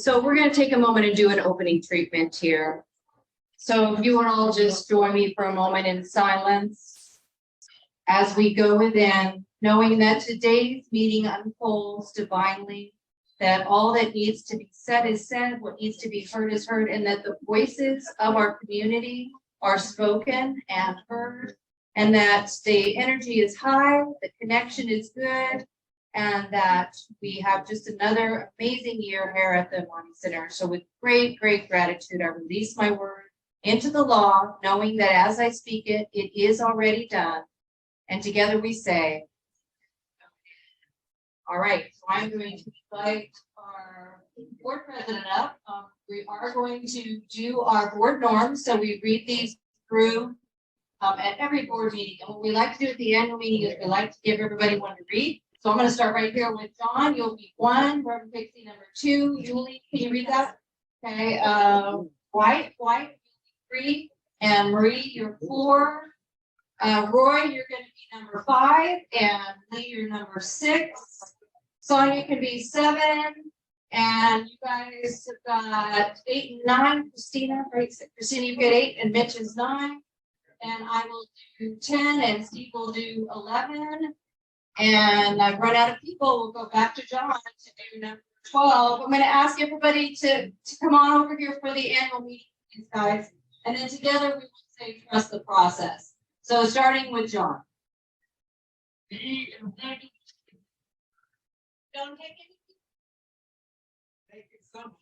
So we're going to take a moment and do an opening treatment here. So if you would all just join me for a moment in silence as we go within, knowing that today's meeting unfolds divinely, that all that needs to be said is said, what needs to be heard is heard, and that the voices of our community are spoken and heard, and that the energy is high, the connection is good, and that we have just another amazing year here at the Amani Center. So with great, great gratitude, I release my word into the law, knowing that as I speak it, it is already done. And together we say, all right, so I'm going to invite our board president up. We are going to do our board norms. So we read these through at every board meeting. And what we like to do at the annual meeting is we like to give everybody one to read. So I'm going to start right here with John. You'll be 1, Reverend Pixie number 2. Julie, can you read that? Okay. White, 3, and Marie, you're 4. Roy, you're going to be number 5, and Lee, you're number 6. Sonia can be 7, and you guys have got 8 and 9. Christina, right? Christina, you get 8, and Mitch is 9. And I will do 10, and Steve will do 11. And I've run out of people. We'll go back to John to do number 12. I'm going to ask everybody to come on over here for the annual meeting, guys. And then together we will say trust the process. So starting with John. Don't take anything. Make it something.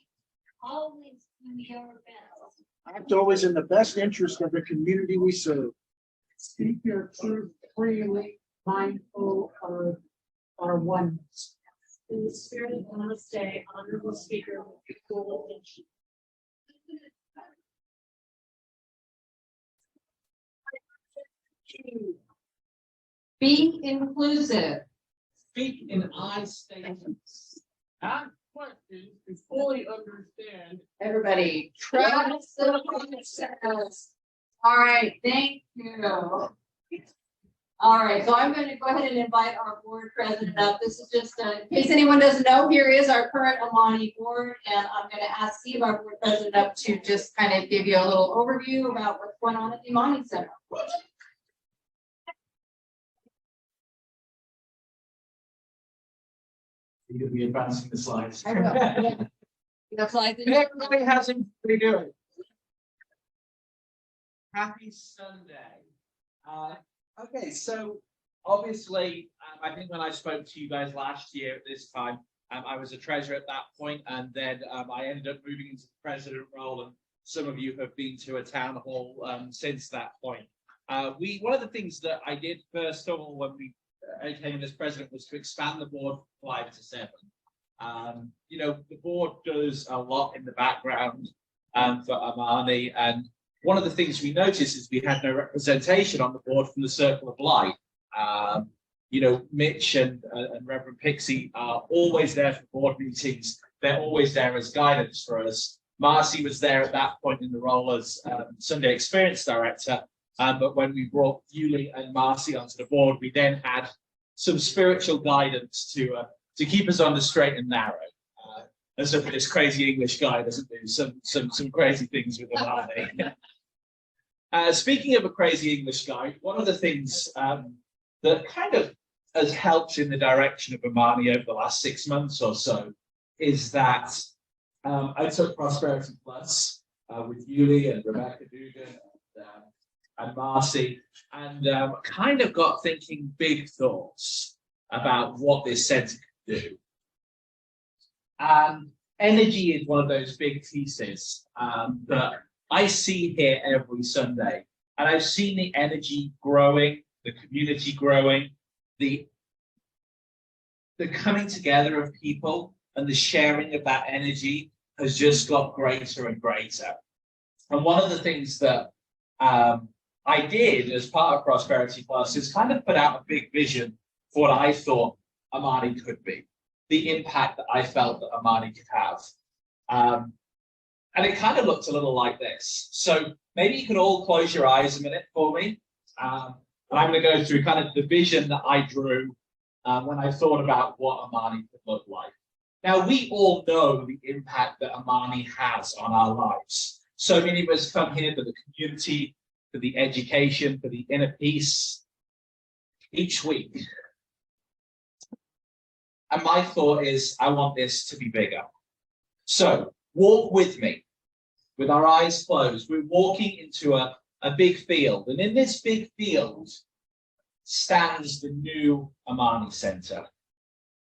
Always do your best. Act always in the best interest of the community we serve. Speak your truth freely, mindful of our oneness. In the spirit of honesty, honorable speaker, full attention. Be inclusive. Speak in I statements. Ask questions to fully understand. Everybody, trust the process. All right, thank you. All right, so I'm going to go ahead and invite our board president up. This is just in case anyone doesn't know, here is our current Amani board, and I'm going to ask Steve, our board president, up to just kind of give you a little overview about what's going on at the Amani Center. You're going to be advancing the slides. That's like Everybody has him to do it. Happy Sunday. Okay, so obviously, I think when I spoke to you guys last year at this time, I was a treasurer at that point, and then I ended up moving into the president role, and some of you have been to a town hall since that point. One of the things that I did first of all when I came as president was to expand the board from 5 to 7. You know, the board does a lot in the background for Amani, and one of the things we noticed is we had no representation on the board from the Circle of Light. You know, Mitch and Reverend Pixie are always there for board meetings. They're always there as guidance for us. Marcy was there at that point in the role as Sunday Experience Director. But when we brought Yuli and Marcy onto the board, we then had some spiritual guidance to keep us on the straight and narrow. And so this crazy English guy doesn't do some crazy things with Amani. Speaking of a crazy English guy, one of the things that kind of has helped in the direction of Amani over the last 6 months or so is that I took Prosperity Plus with Yuli and Rebecca Dugan and Marcy, and kind of got thinking big thoughts about what this center could do. And energy is one of those big pieces that I see here every Sunday. And I've seen the energy growing, the community growing, the coming together of people, and the sharing of that energy has just got greater and greater. And one of the things that I did as part of Prosperity Plus is kind of put out a big vision for what I thought Amani could be, the impact that I felt that Amani could have. And it kind of looked a little like this. So maybe you could all close your eyes a minute for me. And I'm going to go through kind of the vision that I drew when I thought about what Amani could look like. Now, we all know the impact that Amani has on our lives. So many of us come here for the community, for the education, for the inner peace each week. And my thought is, I want this to be bigger. So walk with me, with our eyes closed. We're walking into a big field. And in this big field stands the new Amani Center.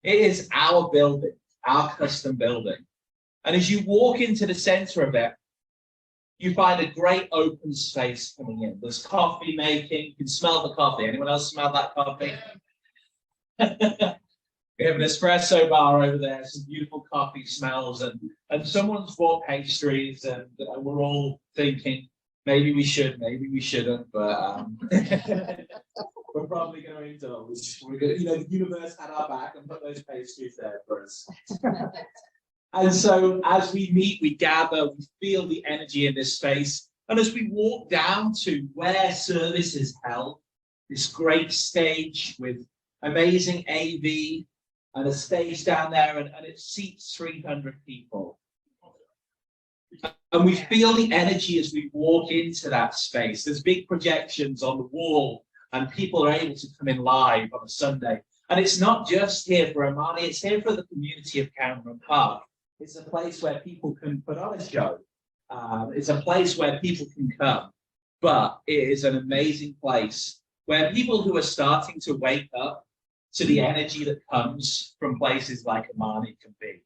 It is our building, our custom building. And as you walk into the center of it, you find a great open space coming in. There's coffee making. You can smell the coffee. Anyone else smell that coffee? We have an espresso bar over there, some beautiful coffee smells, and someone's bought pastries, and we're all thinking, maybe we should, maybe we shouldn't, but we're probably going to eat those. We're going to, the universe had our back and put those pastries there for us. And so as we meet, we gather, we feel the energy in this space. And as we walk down to where service is held, this great stage with amazing AV and a stage down there, and it seats 300 people. And we feel the energy as we walk into that space. There's big projections on the wall, and people are able to come in live on a Sunday. And it's not just here for Amani, it's here for the community of Cameron Park. It's a place where people can put on a show. It's a place where people can come. But it is an amazing place where people who are starting to wake up to the energy that comes from places like Amani can be.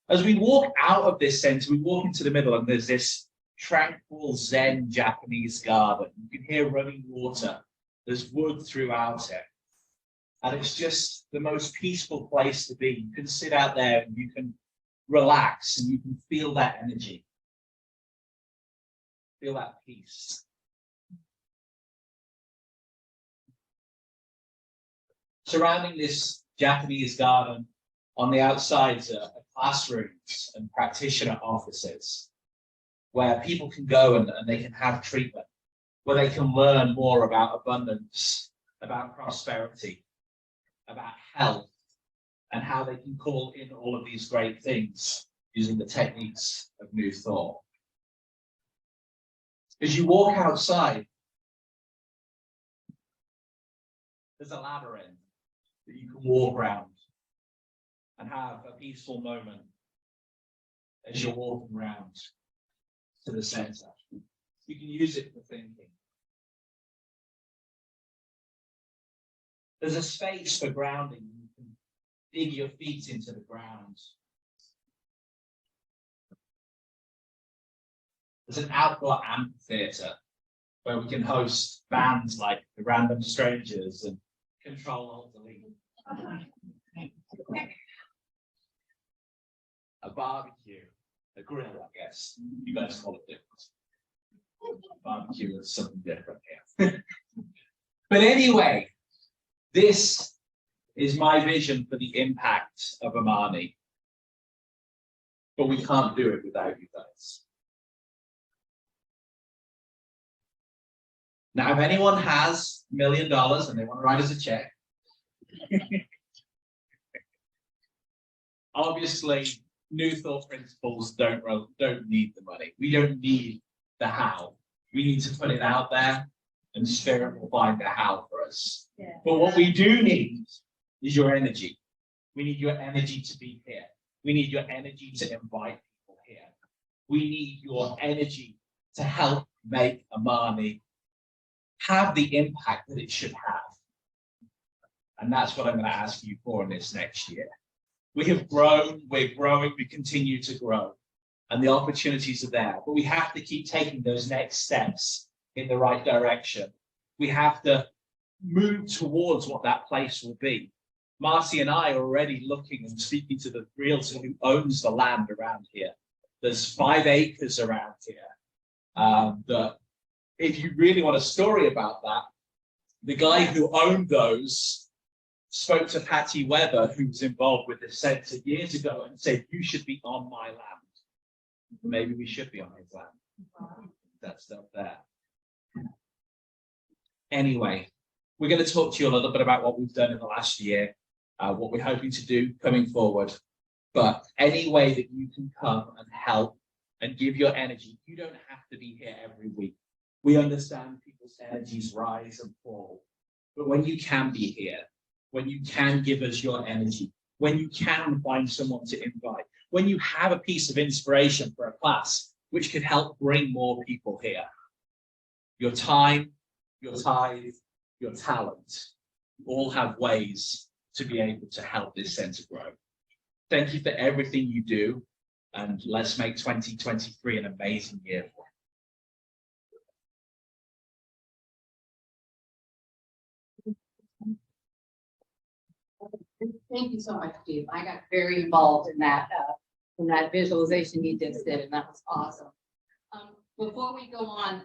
As we walk out of this center, we walk into the middle, and there's this tranquil Zen Japanese garden. You can hear running water. There's wood throughout it. And it's just the most peaceful place to be. You can sit out there and you can relax and you can feel that energy. Feel that peace. Surrounding this Japanese garden, on the outsides are classrooms and practitioner offices where people can go and they can have treatment, where they can learn more about abundance, about prosperity, about health, and how they can call in all of these great things using the techniques of New Thought. As you walk outside, there's a labyrinth that you can walk around and have a peaceful moment as you're walking around to the center. You can use it for thinking. There's a space for grounding. You can dig your feet into the ground. There's an outdoor amphitheater where we can host bands like the Random Strangers and Control Alt Delete. A barbecue, a grill, I guess. You guys call it different. Barbecue is something different here. But anyway, this is my vision for the impact of Amani. But we can't do it without you guys. Now, if anyone has $1 million and they want to write us a check, obviously, New Thought principles don't need the money. We don't need the how. We need to put it out there, and Spirit will find the how for us. Yeah. But what we do need is your energy. We need your energy to be here. We need your energy to invite people here. We need your energy to help make Amani have the impact that it should have. And that's what I'm going to ask you for in this next year. We have grown, we're growing, we continue to grow, and the opportunities are there, but we have to keep taking those next steps in the right direction. We have to move towards what that place will be. Marcy and I are already looking and speaking to the realtor who owns the land around here. There's 5 acres around here. That if you really want a story about that, the guy who owned those spoke to Patty Weber, who was involved with the center years ago, and said, you should be on my land. Maybe we should be on his land. That's still there. Anyway, we're going to talk to you a little bit about what we've done in the last year, what we're hoping to do coming forward. But any way that you can come and help and give your energy, you don't have to be here every week. We understand people's energies rise and fall. But when you can be here, when you can give us your energy, when you can find someone to invite, when you have a piece of inspiration for a class, which could help bring more people here, your time, your tithe, your talent, all have ways to be able to help this center grow. Thank you for everything you do, and let's make 2023 an amazing year for you. Thank you so much, Steve. I got very involved in that visualization you just did, and that was awesome. Before we go on,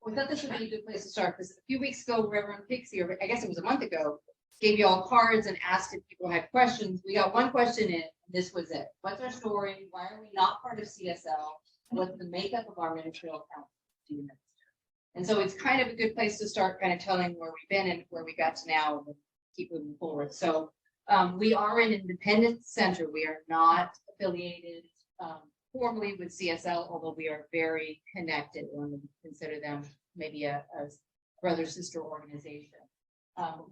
we thought this would be a good place to start, because a few weeks ago, Reverend Pixie, or I guess it was a month ago, gave you all cards and asked if people had questions. We got one question in, and this was it. What's our story? Why are we not part of CSL? And what's the makeup of our ministerial council? And so it's kind of a good place to start kind of telling where we've been and where we got to now, and keep moving forward. So we are an independent center. We are not affiliated formally with CSL, although we are very connected when we consider them maybe a brother sister organization.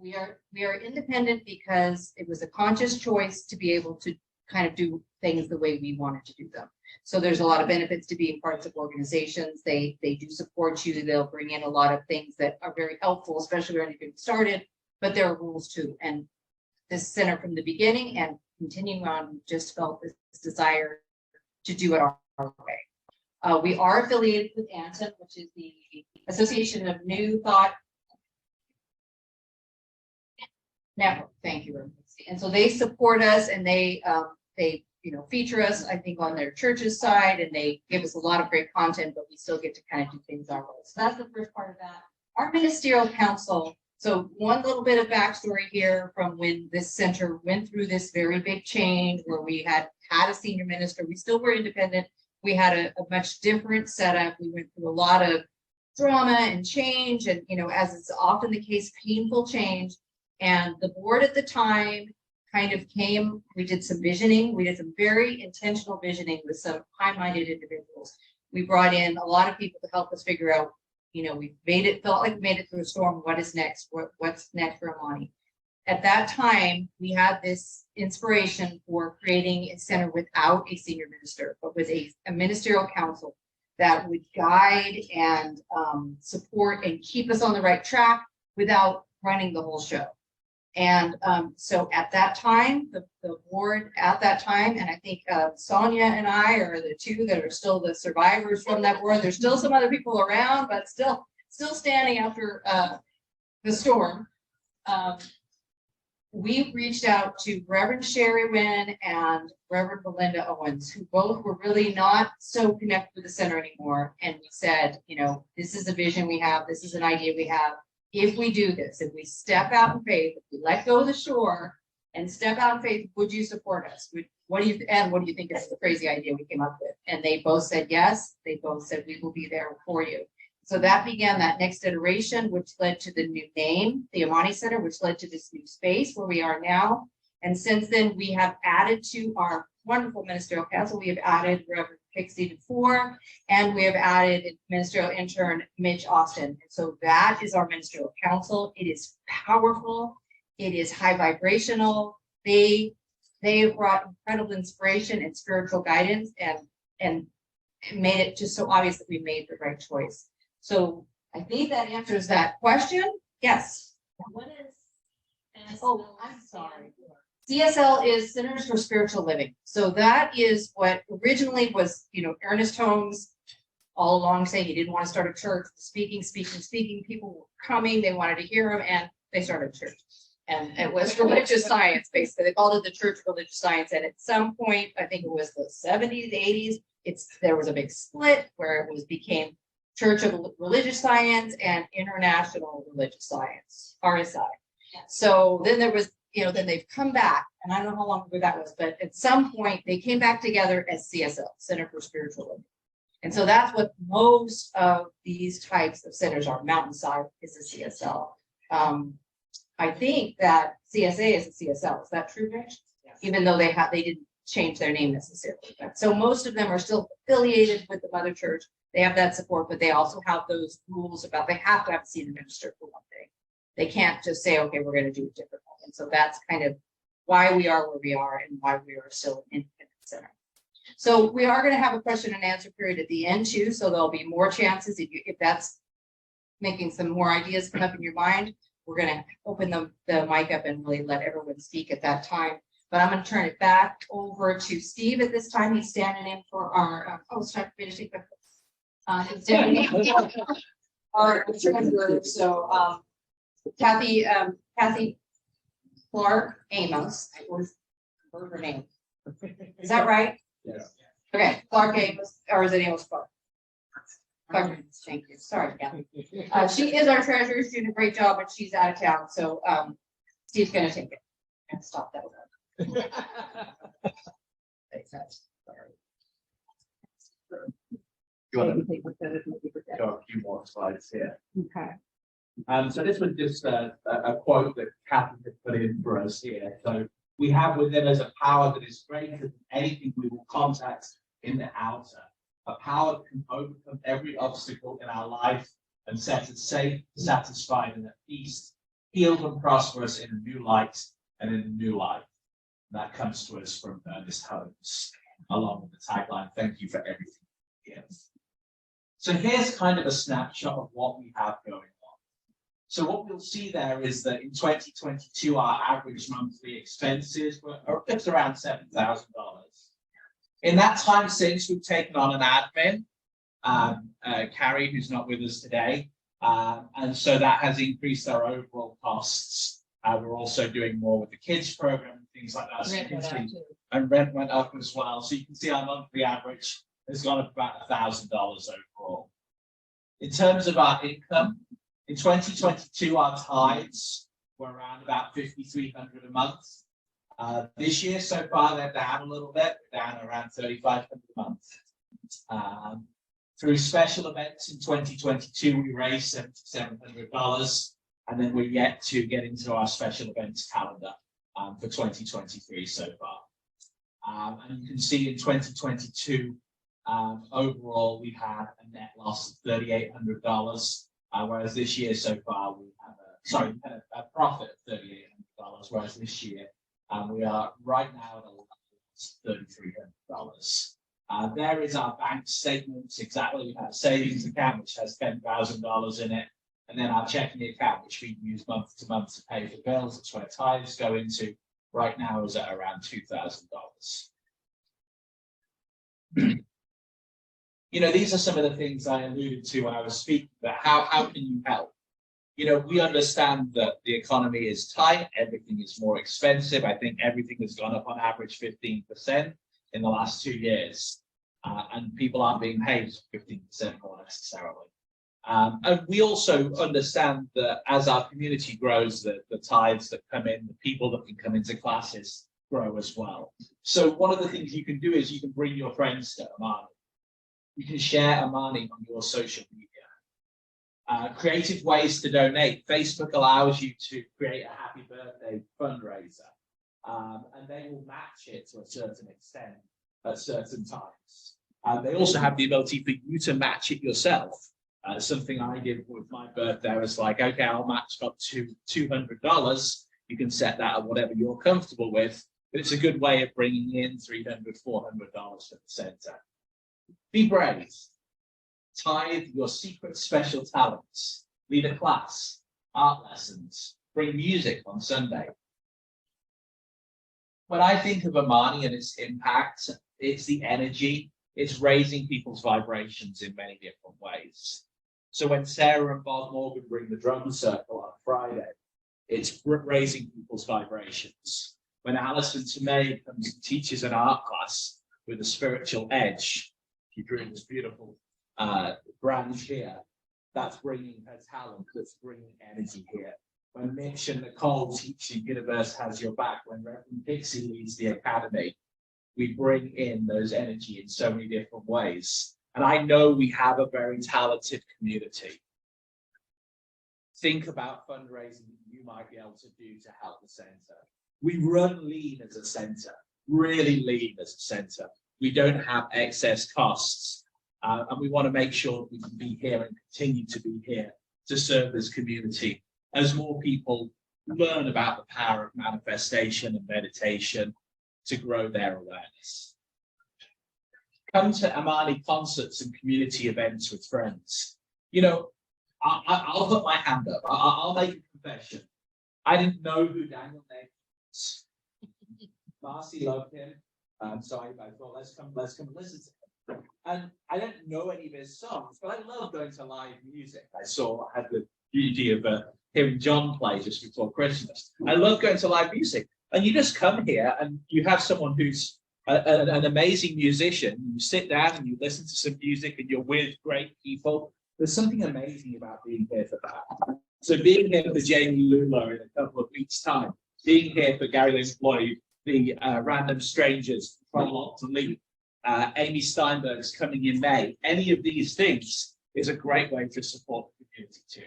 We are independent because it was a conscious choice to be able to kind of do things the way we wanted to do them. So there's a lot of benefits to being parts of organizations. They do support you. They'll bring in a lot of things that are very helpful, especially when you're getting started, but there are rules too. And this center from the beginning and continuing on just felt this desire to do it our way. We are affiliated with ANTEM, which is the Association of New Thought Network. Thank you, Reverend. And so they support us, and they feature us, I think, on their church's side, and they give us a lot of great content, but we still get to kind of do things our way. So that's the first part of that. Our ministerial council. So one little bit of backstory here from when this center went through this very big change where we had a senior minister. We still were independent. We had a much different setup. We went through a lot of drama and change, and as is often the case, painful change. And the board at the time kind of came, we did some visioning. We did some very intentional visioning with some high-minded individuals. We brought in a lot of people to help us figure out, we felt like we made it through a storm. What is next? What's next for Amani? At that time, we had this inspiration for creating a center without a senior minister, but with a ministerial council that would guide and support and keep us on the right track without running the whole show. And so at that time, the board at that time, and I think Sonia and I are the two that are still the survivors from that board. There's still some other people around, but still standing after the storm. We reached out to Reverend Sherry Wynn and Reverend Belinda Owens, who both were really not so connected with the center anymore. And we said, this is a vision we have. This is an idea we have. If we do this, if we step out in faith, if we let go of the shore and step out in faith, would you support us? What do you think is the crazy idea we came up with? And they both said yes. They both said we will be there for you. So that began that next iteration, which led to the new name, the Amani Center, which led to this new space where we are now. And since then, we have added to our wonderful ministerial council. We have added Reverend Pixie before, and we have added ministerial intern Mitch Austin. And so that is our ministerial council. It is powerful. It is high vibrational. They brought incredible inspiration and spiritual guidance, and made it just so obvious that we made the right choice. So I think that answers that question. Yes. What is? Oh, I'm sorry. CSL is Centers for Spiritual Living. So that is what originally was, Ernest Holmes all along saying he didn't want to start a church, speaking. People were coming, they wanted to hear him, and they started a church. And it was religious science, basically. They called it the Church of Religious Science. And at some point, I think it was the 70s, 80s, there was a big split where it became Church of Religious Science and International Religious Science, RSI. So then there was, then they've come back, and I don't know how long ago that was, but at some point they came back together as CSL, Center for Spiritual Living. And so that's what most of these types of centers are. Mountainside is a CSL. I think that CSA is a CSL. Is that true, Rich? Yes. Even though they didn't change their name necessarily. So most of them are still affiliated with the mother church. They have that support, but they also have those rules about they have to have a senior minister for one thing. They can't just say, okay, we're going to do it differently. And so that's kind of why we are where we are and why we are still an independent center. So we are going to have a question and answer period at the end too. So there'll be more chances if that's making some more ideas come up in your mind. We're going to open the mic up and really let everyone speak at that time. But I'm going to turn it back over to Steve at this time. He's standing in for our, it's time for me to take the he's standing in for our treasurer. So Kathy Clark Amos, I always remember her name. Is that right? Yes. Okay, Clark Amos, or is it Amos Clark? Clark, thank you. Sorry, Kathy. She is our treasurer. She's doing a great job, but she's out of town. So Steve's going to take it and stop that. Thanks, sorry. Got a few more slides here. Okay. So this was just a quote that Kathy had put in for us here. So we have within us a power that is greater than anything we will contact in the outer. A power that can overcome every obstacle in our life and set us safe, satisfied, and at peace, healed and prosperous in a new light and in a new life. That comes to us from Ernest Holmes, along with the tagline, "Thank you for everything." Yes. So here's kind of a snapshot of what we have going on. So what we'll see there is that in 2022, our average monthly expenses were just around $7,000. In that time since, we've taken on an admin, Carrie, who's not with us today, and so that has increased our overall costs. We're also doing more with the kids program and things like that. So you can see, and rent went up as well. So you can see our monthly average has gone up about $1,000 overall. In terms of our income, in 2022, our tithes were around about $5,300 a month. This year so far, they're down a little bit, down around $3,500 a month. Through special events in 2022, we raised $7,700. And then we're yet to get into our special events calendar for 2023 so far. And you can see in 2022, overall, we've had a net loss of $3,800, whereas this year so far, we have a profit of $3,800, whereas this year we are right now at a loss of $3,300. There is our bank statement, exactly. We have a savings account, which has $10,000 in it. And then our checking account, which we use month to month to pay for bills, that's where tithes go into, right now is at around $2,000. You know, these are some of the things I alluded to when I was speaking about how can you help? You know, we understand that the economy is tight, everything is more expensive. I think everything has gone up on average 15% in the last 2 years. And people aren't being paid 15% more necessarily. And we also understand that as our community grows, the tithes that come in, the people that can come into classes grow as well. So one of the things you can do is you can bring your friends to Amani. You can share Amani on your social media. Creative ways to donate. Facebook allows you to create a happy birthday fundraiser, and they will match it to a certain extent at certain times. They also have the ability for you to match it yourself. Something I did with my birthday was like, okay, I'll match up to $200. You can set that at whatever you're comfortable with, but it's a good way of bringing in $300, $400 for the center. Be brave. Tithe your secret special talents. Lead a class, art lessons, bring music on Sunday. When I think of Amani and its impact, it's the energy. It's raising people's vibrations in many different ways. So when Sarah and Bob Morgan bring the drum circle on Friday, it's raising people's vibrations. When Alison Tomei comes and teaches an art class with a spiritual edge, she drew this beautiful branch here, that's bringing her talent, that's bringing energy here. When Mitch and Nicole teach the Universe Has Your Back, when Reverend Pixie leads the Academy, we bring in those energy in so many different ways. And I know we have a very talented community. Think about fundraising that you might be able to do to help the center. We run lean as a center. really lean as a center. We don't have excess costs, and we want to make sure that we can be here and continue to be here to serve this community as more people learn about the power of manifestation and meditation to grow their awareness. Come to Amani concerts and community events with friends. You know, I'll put my hand up. I'll make a confession. I didn't know who Daniel Neg was. Marcy loved him. So I thought, let's come and listen to him. And I don't know any of his songs, but I love going to live music. I had the beauty of hearing John play just before Christmas. I love going to live music. And you just come here and you have someone who's an amazing musician. You sit down and you listen to some music and you're with great people. There's something amazing about being here for that. So being here for Jamie Lula in a couple of weeks' time, being here for Gary Lynn Floyd, the Random Strangers, Prologue to Leap, Amy Steinberg's coming in May, any of these things is a great way to support the community too.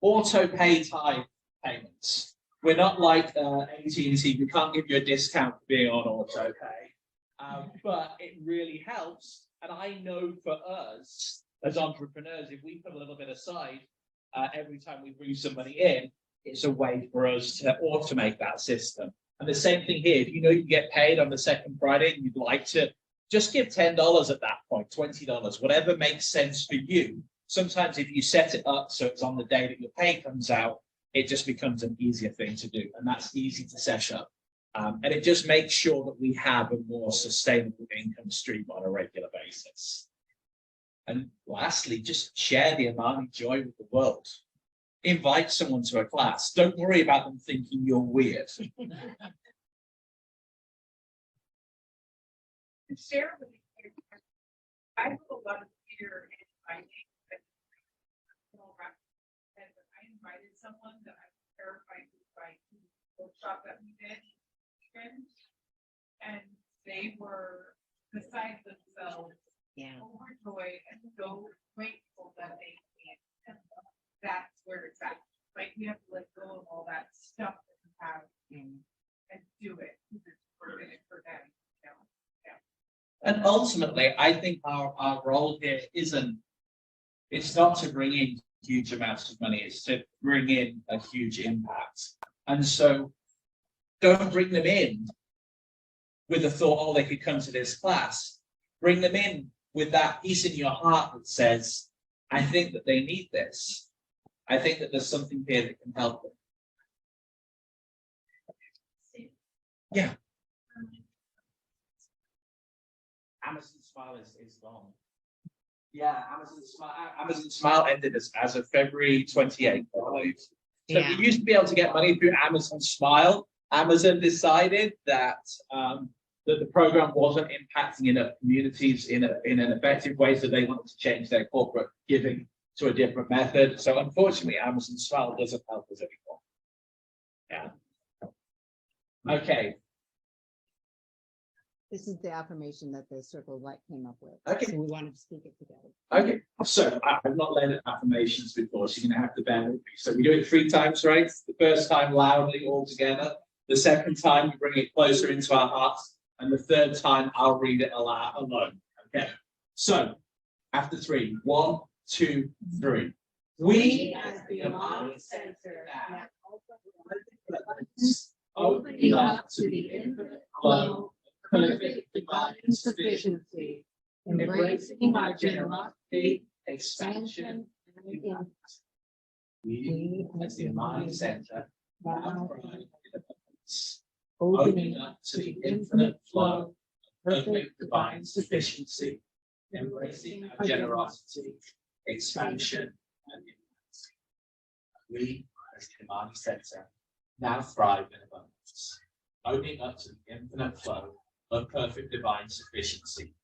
Auto pay time payments. We're not like AT&T, we can't give you a discount for being on auto pay, but it really helps. And I know for us as entrepreneurs, if we put a little bit aside every time we bring somebody in, it's a way for us to automate that system. And the same thing here, if you know you get paid on the second Friday and you'd like to just give $10 at that point, $20, whatever makes sense for you. Sometimes if you set it up so it's on the day that your pay comes out, it just becomes an easier thing to do. And that's easy to set up. And it just makes sure that we have a more sustainable income stream on a regular basis. And lastly, just share the Amani joy with the world. Invite someone to a class. Don't worry about them thinking you're weird. Share with me. I have a lot of fear in inviting. I invited someone that I was terrified to invite to the workshop that we did, and they were beside themselves, overjoyed and so grateful that they came. And that's where it's at. Like we have to let go of all that stuff that we have and do it. We're in it for them. And ultimately, I think our role here it's not to bring in huge amounts of money, it's to bring in a huge impact. And so don't bring them in with the thought, oh, they could come to this class. Bring them in with that peace in your heart that says, I think that they need this. I think that there's something here that can help them. Yeah. Amazon Smile is gone. Yeah, Amazon Smile ended as of February 28th, I believe. So we used to be able to get money through Amazon Smile. Amazon decided that that the program wasn't impacting enough communities in an effective way, so they wanted to change their corporate giving to a different method. So unfortunately, Amazon Smile doesn't help us anymore. Yeah. Okay. This is the affirmation that the Circle of Light came up with. Okay. So we wanted to speak it together. Okay. So I've not led affirmations before, so you're going to have to bear with me. So we do it 3 times, right? The first time loudly all together. The second time we bring it closer into our hearts. And the third time I'll read it aloud alone. Okay. So after 3, 1, 2, 3. We as the Amani Center Opening up to the infinite flow, perfect divine sufficiency, embracing our generosity, expansion, and impact. We as the Amani Center now Opening up to the infinite flow, perfect divine sufficiency, embracing our generosity, expansion, and impact. We as the Amani Center now thrive in abundance, opening up to the infinite flow of perfect divine sufficiency,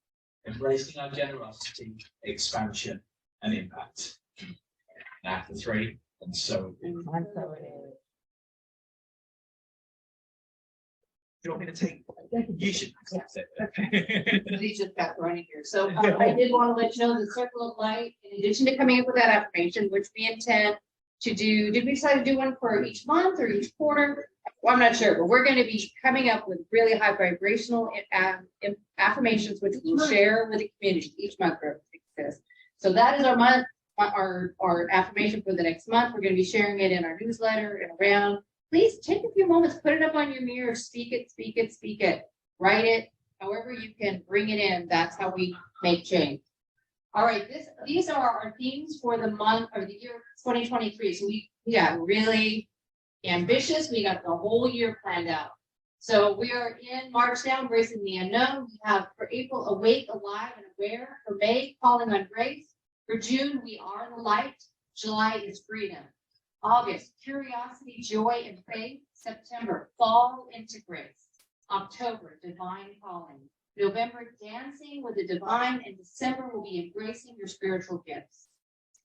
embracing our generosity, expansion, and impact. And after 3, and so it is. Do you want me to take? You should. We just got running here. So I did want to let you know the Circle of Light, in addition to coming up with that affirmation, which we intend to do, did we decide to do one for each month or each quarter? Well, I'm not sure, but we're gonna be coming up with really high vibrational affirmations, which we'll share with the community each month for this. So that is our month, our affirmation for the next month. We're gonna be sharing it in our newsletter and around. Please take a few moments, put it up on your mirror, speak it, speak it, speak it, write it, however you can bring it in. That's how we make change. All right, these are our themes for the month or the year 2023. So we got really ambitious. We got the whole year planned out. So we are in March now, embracing the unknown. We have for April, awake, alive, and aware. For May, calling on grace. For June, we are the light. July is freedom. August, curiosity, joy, and faith. September, fall into grace. October, divine calling. November, dancing with the divine, and December will be embracing your spiritual gifts.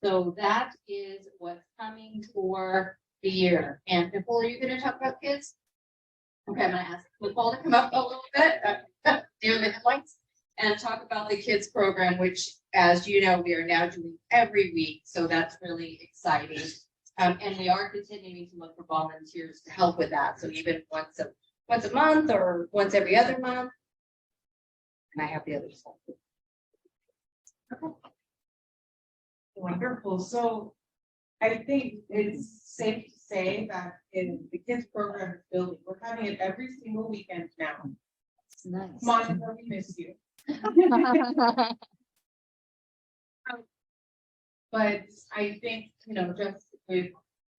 So that is what's coming for the year. And Nicole, are you going to talk about kids? Okay, I'm going to ask Nicole to come up a little bit, near the headlights, and talk about the kids program, which, as you know, we are now doing every week. So that's really exciting. And we are continuing to look for volunteers to help with that. So even once a month or once every other month. And I have the other stuff. Okay. Wonderful. So I think it's safe to say that in the kids program building, we're having it every single weekend now. Nice. Monica, we miss you. But I think, just with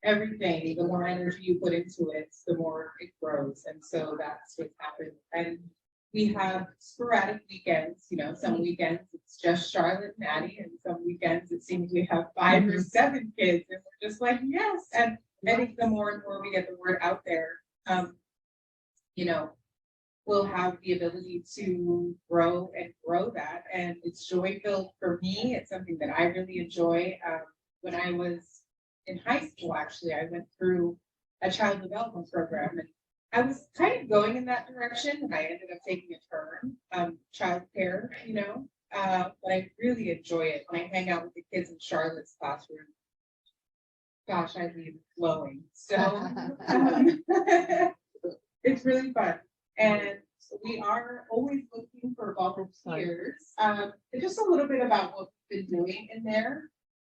everything, the more energy you put into it, the more it grows. And so that's what's happened. And we have sporadic weekends, some weekends it's just Charlotte and Addie, and some weekends it seems we have 5 or 7 kids, and we're just like, yes. And I think the more and more we get the word out there, we'll have the ability to grow that. And it's joy-filled for me. It's something that I really enjoy. When I was in high school, actually, I went through a child development program, and I was kind of going in that direction, and I ended up taking a turn, childcare, but I really enjoy it. When I hang out with the kids in Charlotte's classroom, gosh, I leave flowing. So it's really fun. And we are always looking for volunteers. Just a little bit about what we've been doing in there.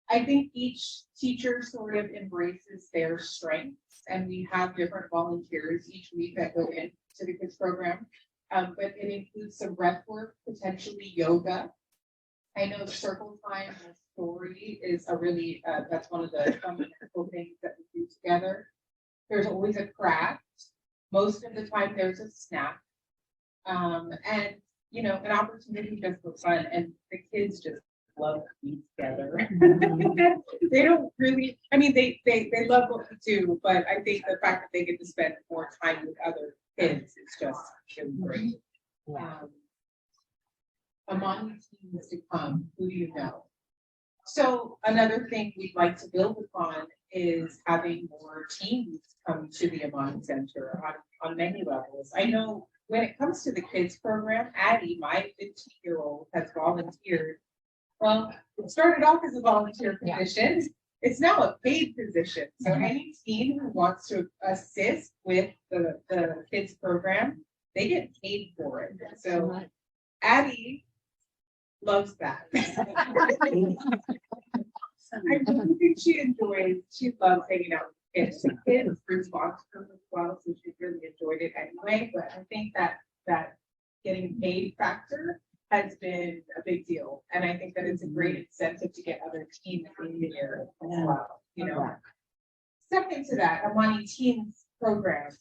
I think each teacher sort of embraces their strengths, and we have different volunteers each week that go into the kids program. But it includes some breath work, potentially yoga. I know the circle time story is a really, that's one of the fundamental things that we do together. There's always a craft. Most of the time there's a snack. And, an opportunity just for fun, and the kids just love to be together. They don't really, they love what we do, but I think the fact that they get to spend more time with other kids is just really great. Amani teams to come, who do you know? So another thing we'd like to build upon is having more teams come to the Amani Center on many levels. I know when it comes to the kids program, Addie, my 15-year-old, has volunteered. Well, it started off as a volunteer position. Yeah. It's now a paid position. So any teen who wants to assist with the kids program, they get paid for it. So Addie loves that. I think she loves hanging out with kids. The kids respond to her as well, so she really enjoyed it anyway. But I think that getting paid factor has been a big deal. And I think that it's a great incentive to get other teams in here as well. Second to that, Amani Teens program,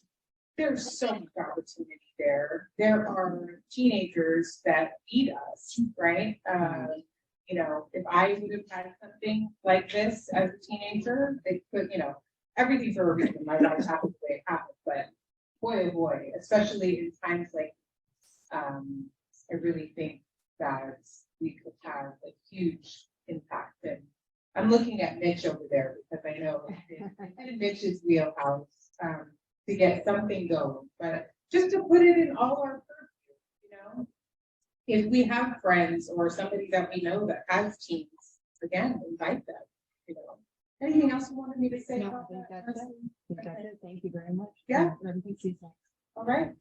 there's so much opportunity there. There are teenagers that feed us, right? If I would have had something like this as a teenager, it could, everything for a reason. My life happened the way it happened, but boy, oh boy, especially in times like, I really think that we could have a huge impact. And I'm looking at Mitch over there because I know it's in Mitch's wheelhouse to get something going, but just to put it in all our purview, if we have friends or somebody that we know that has teams, again, invite them, Anything else you wanted me to say No, I about think that? that's it. I think that's it. Thank you very much. Yeah. Everything seems like. All right.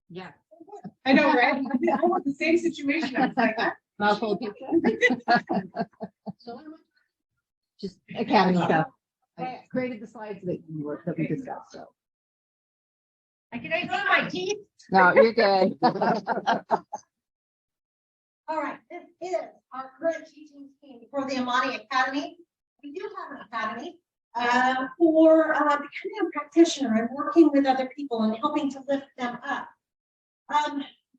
Yeah. I know, right? I want the same situation. I was like, Mouthful of pizza. Just academy stuff. I created the slides that you were, that we discussed, so. Can I see my teeth? No, you're good. All right, this is our current teaching team for the Amani Academy. We do have an academy for becoming a practitioner and working with other people and helping to lift them up.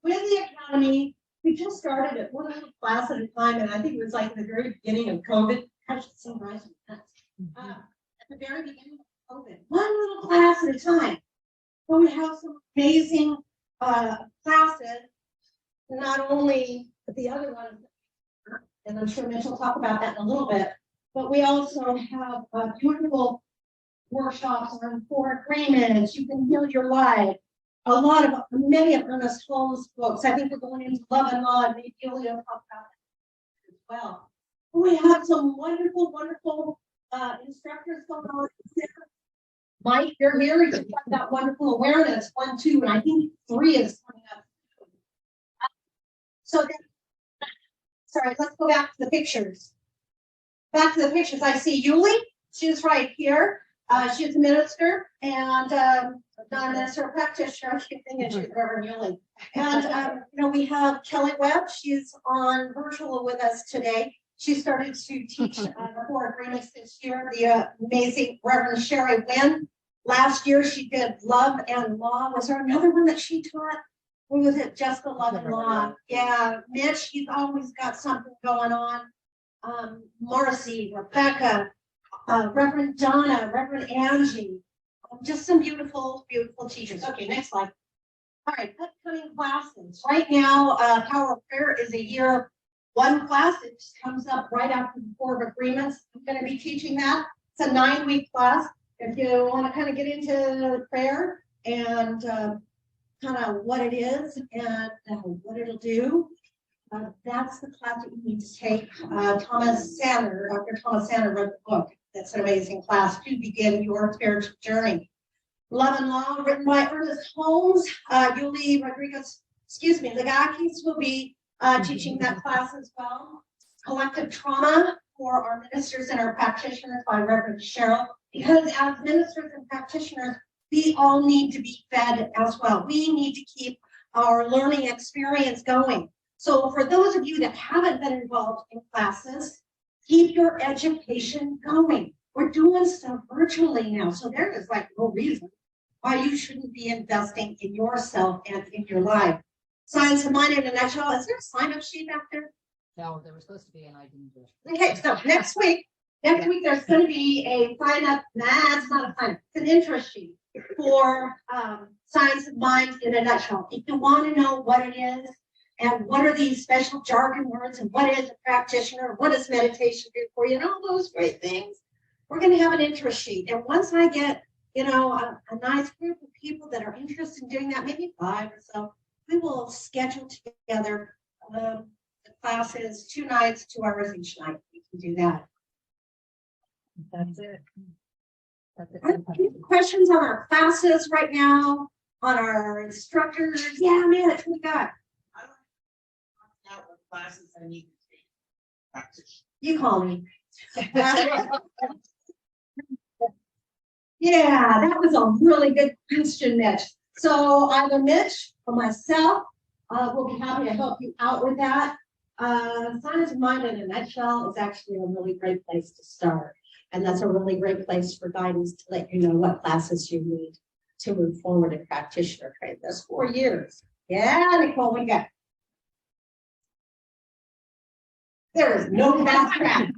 With the academy, we just started at one little class at a time, and I think it was like in the very beginning of COVID. I should see my at the very beginning of COVID, one little class at a time. But we have some amazing classes, not only the other one, and I'm sure Mitch will talk about that in a little bit, but we also have beautiful workshops on four agreements. You can heal your life. Many of Ernest Holmes' books. I think we're going into Love and Law, and maybe Julia will talk about that as well. We have some wonderful, wonderful instructors going on. Mike, you're here. You have that wonderful awareness 1, 2, and I think 3 is coming up. So then, sorry, let's go back to the pictures. Back to the pictures. I see Yuli. She's right here. She's a minister and not a minister, a practitioner. I keep thinking she's Reverend Yuli. And we have Kelly Webb. She's on virtual with us today. She started to teach the 4 agreements this year. The amazing Reverend Sherry Wynn. Last year she did Love and Law. Was there another one that she taught? Or was it just the Love and Law? Yeah, Mitch, he's always got something going on. Marcy, Rebecca, Reverend Donna, Reverend Angie. Just some beautiful, beautiful teachers. Okay, next slide. All right, upcoming classes. Right now, Power of Prayer is a year 1 class. It just comes up right after the 4 agreements. I'm going to be teaching that. It's a 9-week class. If you want to kind of get into prayer and kind of what it is and what it'll do, that's the class that you need to take. Dr. Thomas Sander wrote the book. That's an amazing class to begin your spiritual journey. Love and Law, written by Ernest Holmes. Yuli Rodriguez, Legakis will be teaching that class as well. Collective Trauma for our ministers and our practitioners by Reverend Cheryl. Because as ministers and practitioners, we all need to be fed as well. We need to keep our learning experience going. So for those of you that haven't been involved in classes, keep your education going. We're doing stuff virtually now. So there is like no reason why you shouldn't be investing in yourself and in your life. Science of Mind in a nutshell. Is there a sign-up sheet back there? No, there was supposed to be, and I didn't do it. Okay, so next week there's going to be a sign-up. It's not a sign-up. It's an interest sheet for Science of Mind in a nutshell. If you want to know what it is and what are these special jargon words and what is a practitioner, what does meditation do for you, and all those great things, we're going to have an interest sheet. And once I get, a nice group of people that are interested in doing that, maybe 5 or so, we will schedule together the classes 2 nights, 2 hours each night. We can do that. That's it. That's it. Any questions on our classes right now, on our instructors? Yeah, man, what we got? I don't know what classes I need to take. Practice. You call me. Yeah, that was a really good question, Mitch. So either Mitch or myself will be happy to help you out with that. Science of Mind in a nutshell is actually a really great place to start. And that's a really great place for guidance to let you know what classes you need to move forward in practitioner training. That's 4 years. Yeah, Nicole, we got. There is no fast track.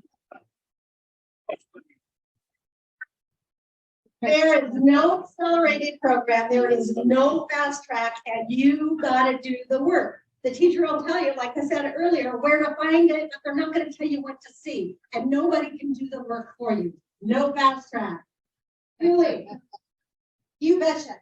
There is no accelerated program. There is no fast track, and you got to do the work. The teacher will tell you, like I said earlier, where to find it, but they're not going to tell you what to see. And nobody can do the work for you. No fast track. Julie, you betcha.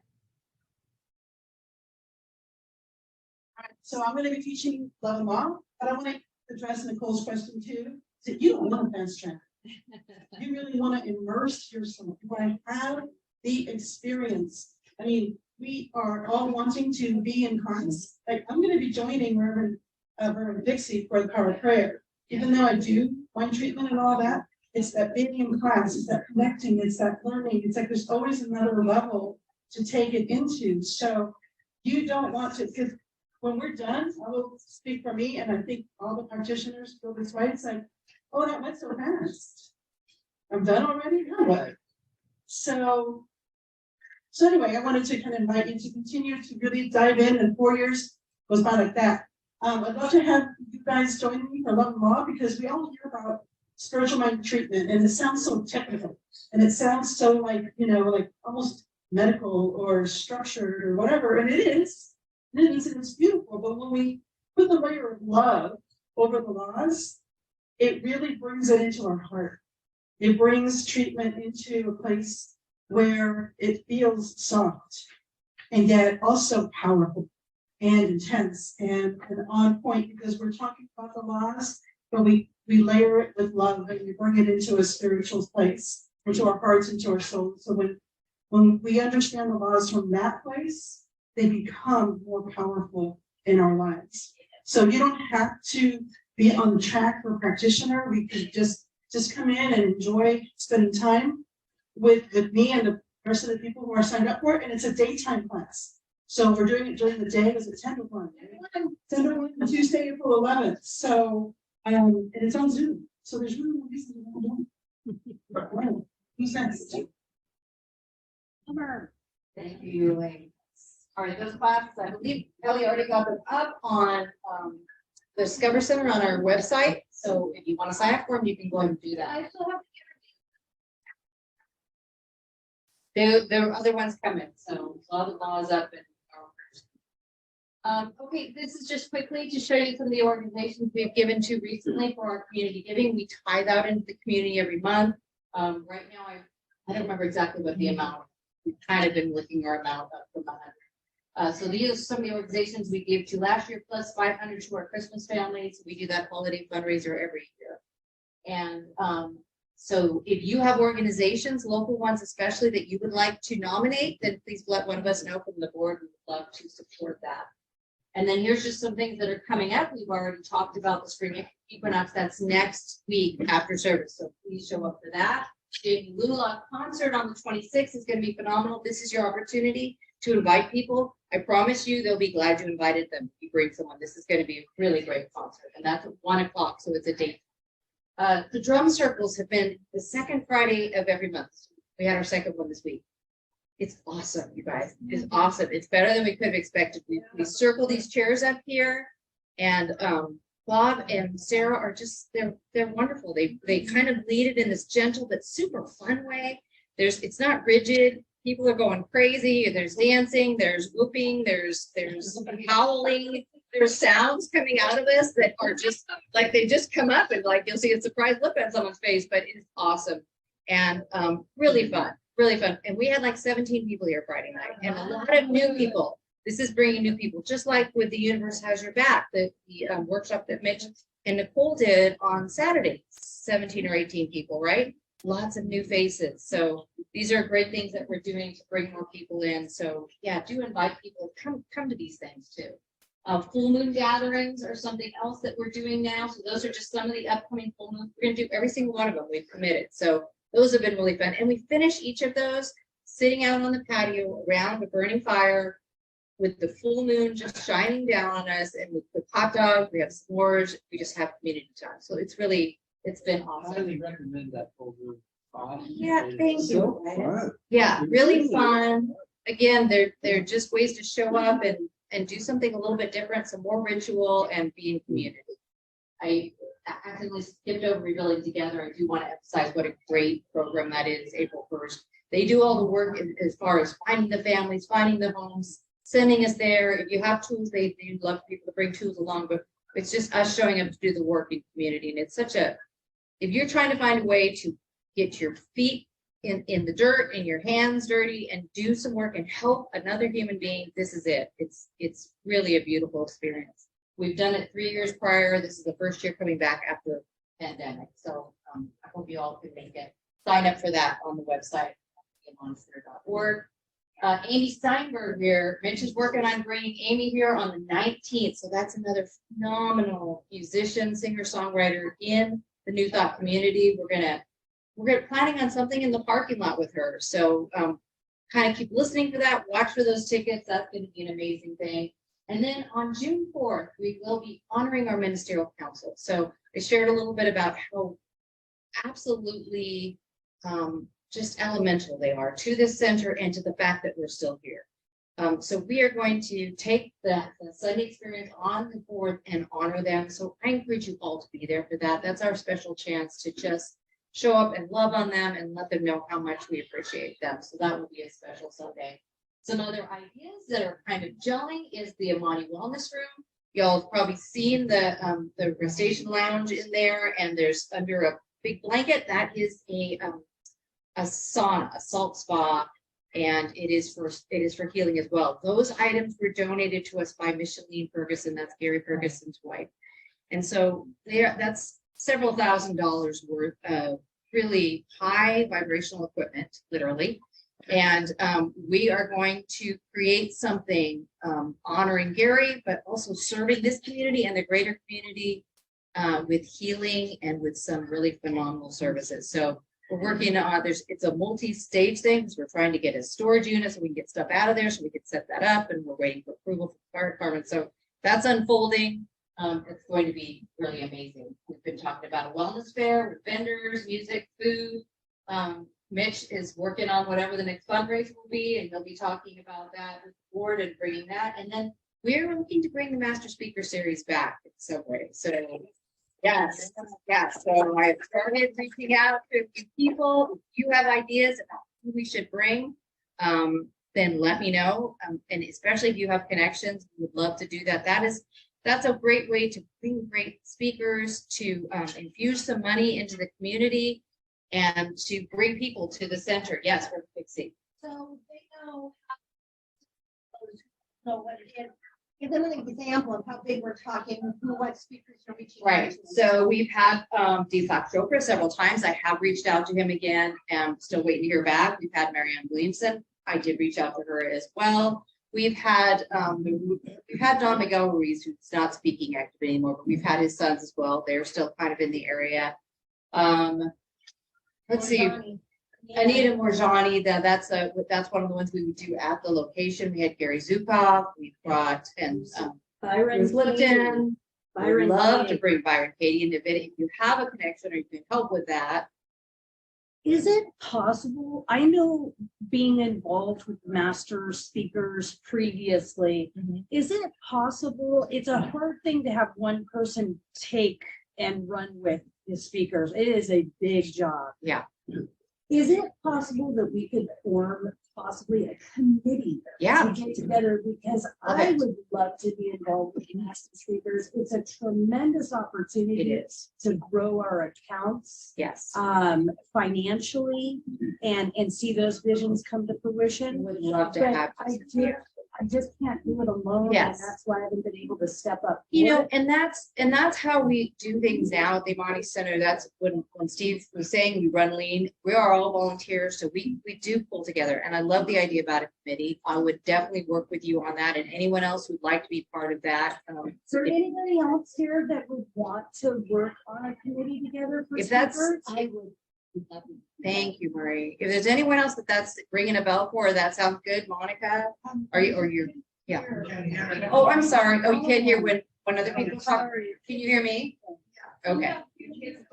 So I'm going to be teaching Love and Law, but I want to address Nicole's question too. So you don't want a fast track. You really want to immerse yourself. You want to have the experience. I mean, we are all wanting to be in class. Like, I'm going to be joining Reverend Dixie for the power of prayer. Even though I do wine treatment and all that, it's that being in class, it's that connecting, it's that learning. It's like there's always another level to take it into. So you don't want to, because when we're done, I will speak for me, and I think all the practitioners feel this way. It's like, oh, that went so fast. I'm done already? Now what? So anyway, I wanted to kind of invite you to continue to really dive in, and 4 years goes by like that. I'd love to have you guys join me for Love and Law, because we all hear about spiritual mind treatment, and it sounds so technical, and it sounds so like, you know, like almost medical or structured or whatever, and it is, and it's beautiful. But when we put the layer of love over the laws, it really brings it into our heart. It brings treatment into a place where it feels soft and yet also powerful and intense and on point, because we're talking about the laws, but we layer it with love, and we bring it into a spiritual place, into our hearts, into our souls. So when we understand the laws from that place, they become more powerful in our lives. So you don't have to be on the track for practitioner. We can just come in and enjoy spending time with me and the rest of the people who are signed up for it. And it's a daytime class. So we're doing it during the day. It's at 10 to 1. 10 to 1 Tuesday, April 11th. So, and it's on Zoom. So there's really no reason to not do it. Who's next? Thank you, Elaine. All right, those classes, I believe Kelly already got them up on the Discover Center on our website. So if you want to sign up for them, you can go ahead and do that. I still have there are other ones coming, so Love and Law is up. And okay, this is just quickly to show you some of the organizations we've given to recently for our community giving. We tie that into the community every month. Right now, I don't remember exactly what the amount. We've kind of been looking our amount up from 100. So these are some of the organizations we gave to last year, plus 500 to our Christmas families. We do that holiday fundraiser every year. And so if you have organizations, local ones especially, that you would like to nominate, then please let one of us know from the board. We would love to support that. And then here's just some things that are coming up. We've already talked about the spring equinox. That's next week after service. So please show up for that. The Lula concert on the 26th is going to be phenomenal. This is your opportunity to invite people. I promise you they'll be glad you invited them. If you bring someone, this is going to be a really great concert. And that's at 1 o'clock. So it's a date. The drum circles have been the second Friday of every month. We had our second one this week. It's awesome, you guys. It's awesome. It's better than we could have expected. We circle these chairs up here, and Bob and Sarah are just they're wonderful. They kind of lead it in this gentle but super fun way. It's not rigid. People are going crazy. There's dancing. There's whooping. There's howling. There's sounds coming out of us that are just like they just come up, and like you'll see a surprised look on someone's face, but it's awesome and really fun. Really fun. And we had like 17 people here Friday night, and a lot of new people. This is bringing new people, just like with the Universe Has Your Back, the workshop that Mitch and Nicole did on Saturday, 17 or 18 people, right? Lots of new faces. So these are great things that we're doing to bring more people in. So yeah, do invite people, come to these things too. Full moon gatherings are something else that we're doing now. So those are just some of the upcoming full moons. We're going to do every single one of them. We've committed. So those have been really fun. And we finish each of those sitting out on the patio around a burning fire with the full moon just shining down on us, and with the hot dogs, we have s'mores, we just have community time. So it's been awesome. I highly recommend that full moon. Yeah, thank So you. fun. Yeah, really fun. Again, they're just ways to show up and do something a little bit different, some more ritual and be in community. I accidentally skipped over Rebuilding Together. I do want to emphasize what a great program that is, April 1st. They do all the work as far as finding the families, finding the homes, sending us there. If you have tools, they love people to bring tools along, but it's just us showing up to do the work in community. And it's such a, if you're trying to find a way to get your feet in the dirt and your hands dirty and do some work and help another human being, this is it. It's really a beautiful experience. We've done it 3 years prior. This is the first year coming back after pandemic. So I hope you all can make it. Sign up for that on the website, AmaniCenter.org. Amy Steinberg here. Mitch is working on bringing Amy here on the 19th. So that's another phenomenal musician, singer, songwriter in the New Thought community. We're planning on something in the parking lot with her. So kind of keep listening for that. Watch for those tickets. That's going to be an amazing thing. And then on June 4th, we will be honoring our ministerial council. So I shared a little bit about how absolutely just elemental they are to this center and to the fact that we're still here. So we are going to take the Sunday experience on the board and honor them. So I encourage you all to be there for that. That's our special chance to just show up and love on them and let them know how much we appreciate them. So that will be a special Sunday. Some other ideas that are kind of gelling is the Amani Wellness Room. Y'all have probably seen the Station Lounge in there, and there's under a big blanket that is a sauna, a salt spa, and it is for healing as well. Those items were donated to us by Micheline Ferguson. That's Gary Ferguson's wife, and so that's several $1,000s worth of really high vibrational equipment, literally. And we are going to create something honoring Gary, but also serving this community and the greater community with healing and with some really phenomenal services. So we're working on, it's a multi-stage thing because we're trying to get a storage unit so we can get stuff out of there so we can set that up, and we're waiting for approval from the fire department. So that's unfolding. It's going to be really amazing. We've been talking about a wellness fair with vendors, music, food. Mitch is working on whatever the next fundraiser will be, and he'll be talking about that with the board and bringing that. And then we're looking to bring the Master Speaker Series back in some way. So yes. So I've started reaching out to a few people. If you have ideas about who we should bring, then let me know. And especially if you have connections, we would love to do that. That's a great way to bring great speakers, to infuse some money into the community, and to bring people to the center. Yes, we're fixing. So they know what it is. Give them an example of how big we're talking, what speakers are reaching. Right. So we've had Deepak Chopra several times. I have reached out to him again. I'm still waiting to hear back. We've had Marianne Williamson. I did reach out to her as well. We've had Don Miguel Ruiz, who's not speaking active anymore, but we've had his sons as well. They're still kind of in the area. Let's see, Anita Morjani. That's one of the ones we would do at the location. We had Gary Zukov. We've brought Byron Lipton. I would love to bring Byron Katie into video. If you have a connection or you can help with that. Is it possible? I know being involved with master speakers previously, is it possible? It's a hard thing to have one person take and run with the speakers. It is a big job. Yeah. Is it possible that we could form possibly a committee to get together? Because I would love to be involved with master speakers. It's a tremendous opportunity to grow our accounts. Yes. Financially and see those visions come to fruition. Would love to have. I just can't do it alone. Yes. And that's why I haven't been able to step up. And that's how we do things now at the Amani Center. That's when Steve was saying we run lean. We are all volunteers, so we do pull together. And I love the idea about a committee. I would definitely work with you on that, and anyone else who'd like to be part of that. Is there anybody else here that would want to work on a committee together for speakers? I would. Thank you, Marie. If there's anyone else that's ringing a bell for, that sounds good. Monica, yeah. Oh, I'm sorry. Oh, you can't hear when other people talk. Can you hear me? Okay.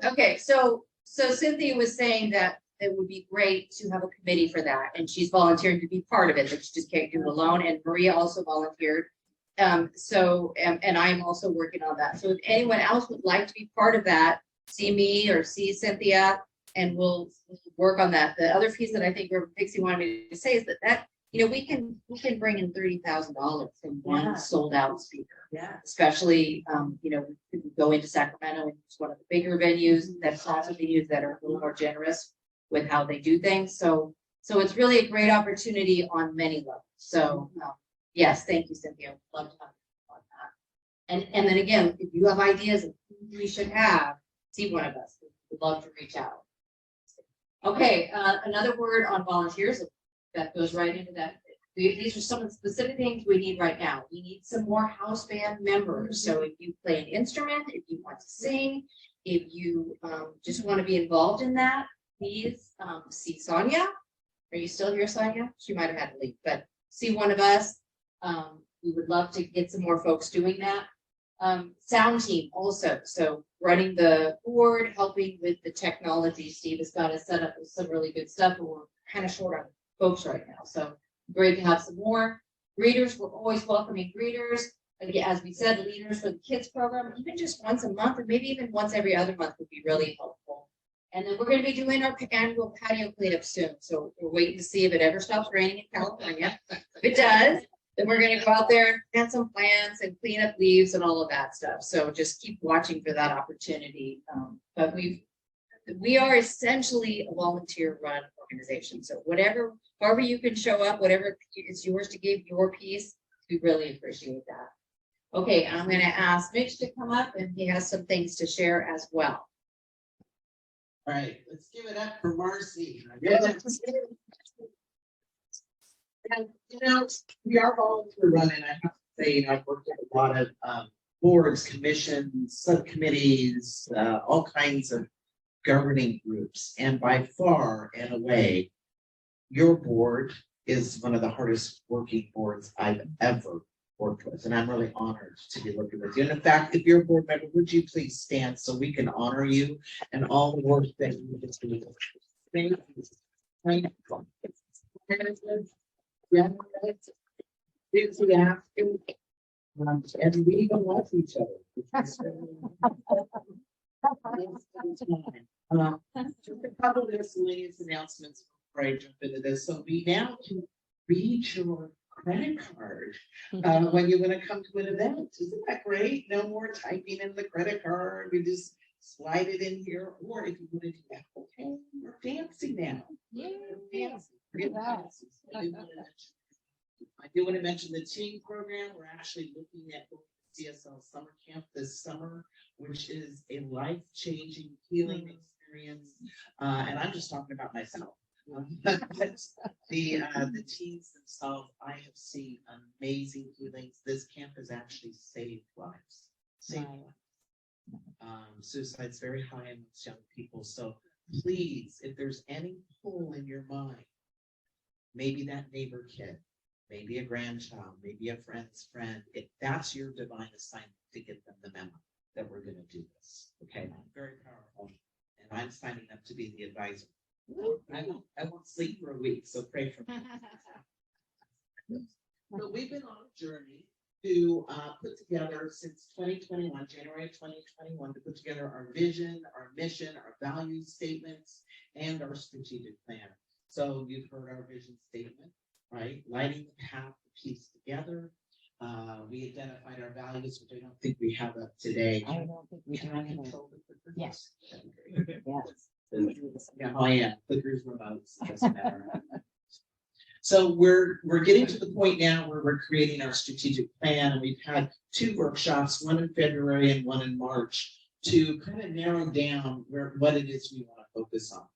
Okay. So Cynthia was saying that it would be great to have a committee for that, and she's volunteering to be part of it. That she just can't do it alone. And Maria also volunteered. And I'm also working on that. So if anyone else would like to be part of that, see me or see Cynthia. And we'll work on that. The other piece that I think Pixie wanted me to say is that we can bring in $30,000 from one sold out speaker. Yeah. Especially we could go into Sacramento, and it's one of the bigger venues. That's also venues that are a little more generous with how they do things. So it's really a great opportunity on many levels. So yes, thank you, Cynthia. Love to have you on that. And then again, if you have ideas of who we should have, see one of us. would love to reach out. Okay, another word on volunteers that goes right into that. These are some of the specific things we need right now. We need some more house band members. So if you play an instrument, if you want to sing, if you just want to be involved in that, please see Sonia. Are you still here, Sonia? She might have had to leave, but see one of us. We would love to get some more folks doing that. Sound team also. So running the board, helping with the technology. Steve has got us set up with some really good stuff, but we're kind of short on folks right now. So great to have some more. Greeters, we're always welcoming greeters. Again, as we said, leaders for the kids program, even just once a month or maybe even once every other month would be really helpful. And then we're going to be doing our annual patio cleanup soon. So we're waiting to see if it ever stops raining in California. If it does, then we're going to go out there, plant some plants and clean up leaves and all of that stuff. So just keep watching for that opportunity. But we are essentially a volunteer run organization. So however you can show up, whatever is yours to give your piece, we really appreciate that. Okay, I'm going to ask Mitch to come up and he has some things to share as well. All right, let's give it up for Marcy. And, we are volunteer running. I have to say, I've worked with a lot of boards, commissions, subcommittees, all kinds of governing groups. And by far and away, your board is one of the hardest working boards I've ever worked with. And I'm really honored to be working with you. And in fact, if you're a board member, would you please stand so we can honor you and all the work that you do. Thank you. Thank you. Yeah. And we even love each other. Just a couple of miscellaneous announcements before I jump into this. So we now can read your credit card when you're going to come to an event. Isn't that great? No more typing in the credit card. We just slide it in here. Or if you want to do that, okay, we're fancy now. Yeah. I do want to mention the teen program. We're actually looking at CSL summer camp this summer, which is a life-changing healing experience. And I'm just talking about myself. The teens themselves, I have seen amazing healings. This camp has actually saved lives. Suicide's very high amongst young people. So please, if there's any hole in your mind, maybe that neighbor kid, maybe a grandchild, maybe a friend's friend, if that's your divine assignment to get them the memo that we're going to do this. Okay, very powerful. And I'm signing up to be the advisor. I won't sleep for a week, so pray for me. So we've been on a journey to put together since 2021, January 2021, to put together our vision, our mission, our value statements, and our strategic plan. So you've heard our vision statement, right? Lighting the path to peace together. We identified our values, which I don't think we have up today. I don't think we Can I control the clicker? Yes. Yeah, oh yeah, clickers, remotes, doesn't matter. So we're getting to the point now where we're creating our strategic plan, and we've had 2 workshops, one in February and one in March, to kind of narrow down what it is we want to focus on.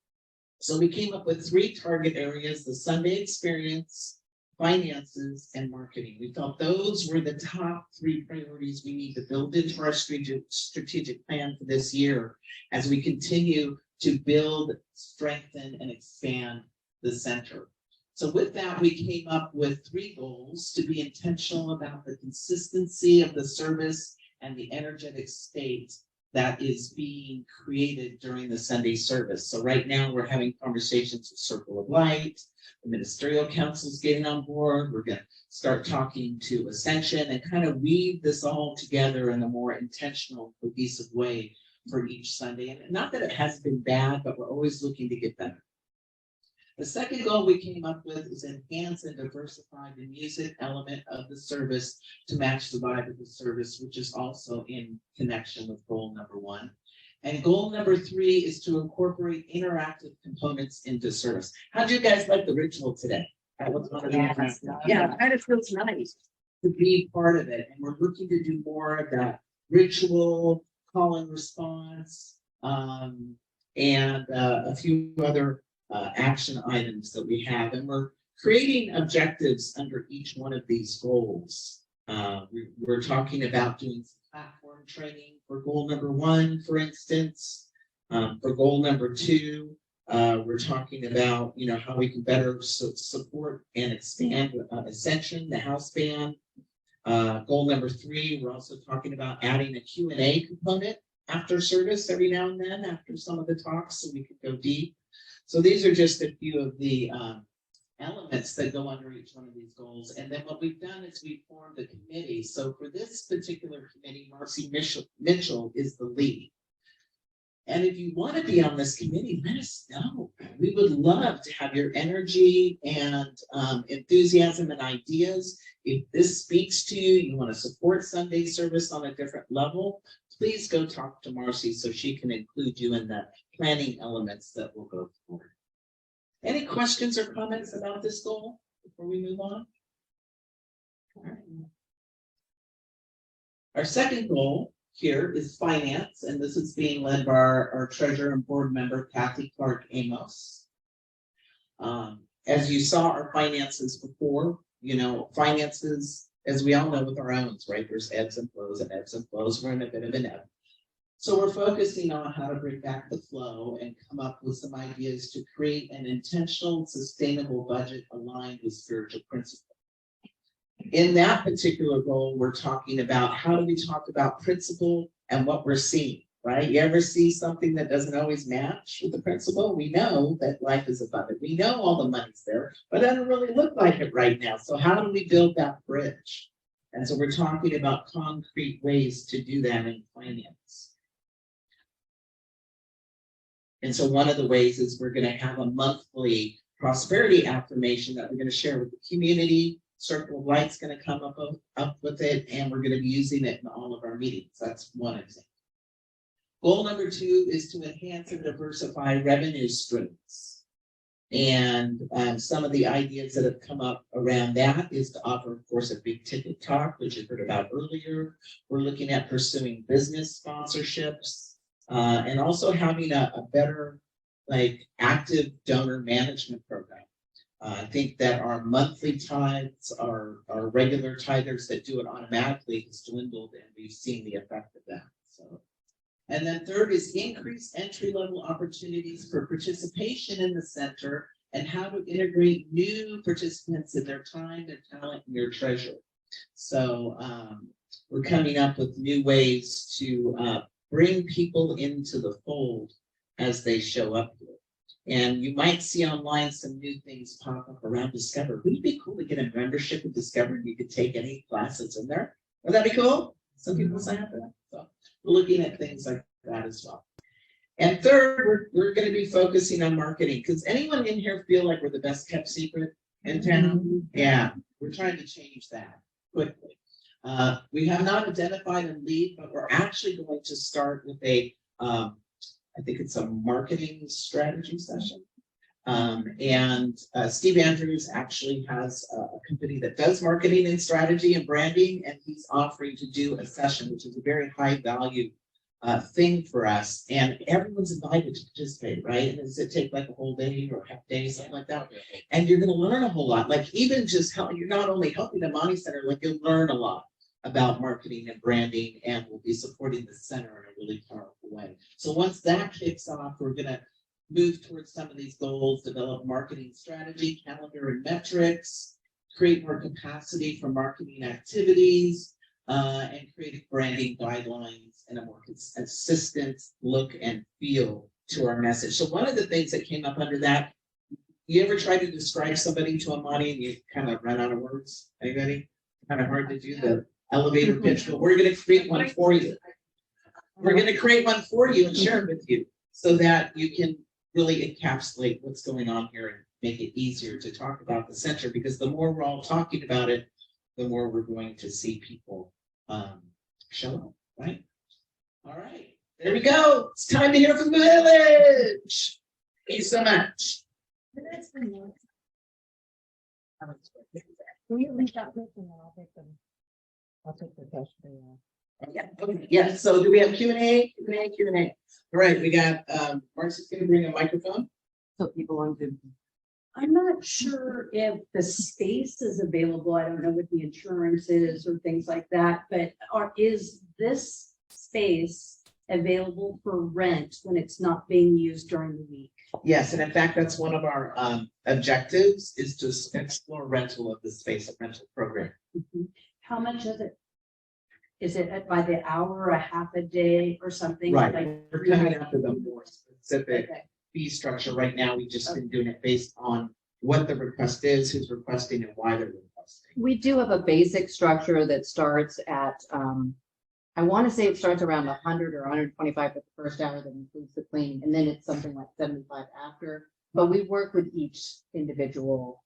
So we came up with 3 target areas: the Sunday experience, finances, and marketing. We felt those were the top 3 priorities we need to build into our strategic plan for this year as we continue to build, strengthen, and expand the center. So with that, we came up with 3 goals: to be intentional about the consistency of the service and the energetic state that is being created during the Sunday service. So right now we're having conversations with Circle of Light, the ministerial council's getting on board. We're going to start talking to Ascension and kind of weave this all together in a more intentional, cohesive way for each Sunday. And not that it has been bad, but we're always looking to get better. The second goal we came up with is enhance and diversify the music element of the service to match the vibe of the service, which is also in connection with goal number 1. And goal number 3 is to incorporate interactive components into service. How do you guys like the ritual today? Yeah, it kind of feels nice to be part of it. And we're looking to do more of that ritual, call and response, and a few other action items that we have. And we're creating objectives under each one of these goals. We're talking about doing platform training for goal number 1, for instance. For goal number 2, we're talking about, how we can better support and expand Ascension, the house band. Goal number 3, we're also talking about adding a Q&A component after service every now and then, after some of the talks, so we can go deep. So these are just a few of the elements that go under each one of these goals. And then what we've done is we've formed a committee. So for this particular committee, Marcy Mitchell is the lead. And if you want to be on this committee, let us know. We would love to have your energy and enthusiasm and ideas. If this speaks to you, you want to support Sunday service on a different level, please go talk to Marcy so she can include you in the planning elements that will go forward. Any questions or comments about this goal before we move on? All right. Our second goal here is finance, and this is being led by our treasurer and board member, Kathy Clark Amos. As you saw our finances before, finances, as we all know with our own, right? There's ebbs and flows and ebbs and flows. We're in a bit of an ebb. So we're focusing on how to bring back the flow and come up with some ideas to create an intentional, sustainable budget aligned with spiritual principles. In that particular goal, we're talking about how do we talk about principle and what we're seeing, right? You ever see something that doesn't always match with the principle? We know that life is abundant. We know all the money's there, but it doesn't really look like it right now. So how do we build that bridge? And so we're talking about concrete ways to do that in finance. And so one of the ways is we're going to have a monthly prosperity affirmation that we're going to share with the community. Circle of Light's going to come up with it, and we're going to be using it in all of our meetings. That's one example. Goal number 2 is to enhance and diversify revenue streams. And some of the ideas that have come up around that is to offer, of course, a big ticket talk, which you heard about earlier. We're looking at pursuing business sponsorships. And also having a better, active donor management program. I think that our monthly tithes, our regular tithers that do it automatically has dwindled, and we've seen the effect of that. So, and then third is increase entry-level opportunities for participation in the center and how to integrate new participants in their time, their talent, and their treasure. So we're coming up with new ways to bring people into the fold as they show up here. And you might see online some new things pop up around Discover. Wouldn't it be cool to get a membership with Discover and you could take any class that's in there? Would that be cool? Some people sign up for that. So we're looking at things like that as well. And third, we're going to be focusing on marketing. Because anyone in here feel like we're the best kept secret in town? Yeah, we're trying to change that quickly. We have not identified a lead, but we're actually going to start with I think it's a marketing strategy session. And Steve Andrews actually has a company that does marketing and strategy and branding, and he's offering to do a session, which is a very high value thing for us. And everyone's invited to participate, right? And does it take like a whole day or half day, something like that? And you're going to learn a whole lot. Like even just how you're not only helping the Amani Center, like you'll learn a lot about marketing and branding, and we'll be supporting the center in a really powerful way. So once that kicks off, we're going to move towards some of these goals, develop marketing strategy, calendar and metrics, create more capacity for marketing activities, and create branding guidelines and a more consistent look and feel to our message. So one of the things that came up under that, you ever try to describe somebody to Amani and you kind of run out of words? Anybody? Kind of hard to do the elevator pitch, but we're going to create one for you. We're going to create one for you and share it with you so that you can really encapsulate what's going on here and make it easier to talk about the center, because the more we're all talking about it, the more we're going to see people show up, right? All right, there we go. It's time to hear from the village. Thank you so much. Will you link that with and I'll take them? I'll take the cash for you. Yeah, okay, yeah, so do we have Q&A? Q&A. All right, we got, Mark's is gonna bring a microphone. So people on Zoom. I'm not sure if the space is available. I don't know what the insurance is or things like that, but is this space available for rent when it's not being used during the week? Yes, and in fact, that's one of our objectives is to explore rental of the space, a rental program. Mhm. How much is it? Is it by the hour, a half a day or something? Right, Like, we're coming up with a more specific okay. fee structure. Right now, we've just been doing it based on what the request is, who's requesting and why they're requesting. We do have a basic structure that starts at, I want to say it starts around 100 or 125 for the first hour, that includes the cleaning, and then it's something like 75 after. But we work with each individual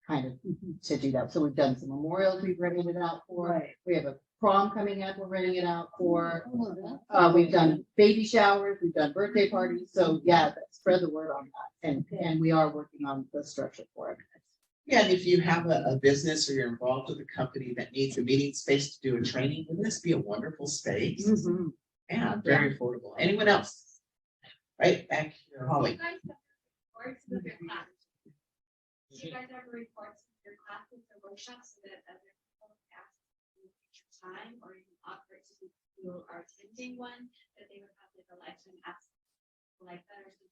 kind of to do that. So we've done some memorials we've rented it out for. Right. We have a prom coming up, we're renting it out for. We've done baby showers, we've done birthday parties. So yeah, spread the word on that. And we are working on the structure for it. Yeah, and if you have a business or you're involved with a company that needs a meeting space to do a training, wouldn't this be a wonderful space? Mhm. Yeah, very affordable. Anyone else? Right, back here, Holly. Reports with your class. Do you guys ever reports with your classes or workshops so that other people ask in future time, or you offer it to people who are attending one, that they would have like a lesson ask like that, or to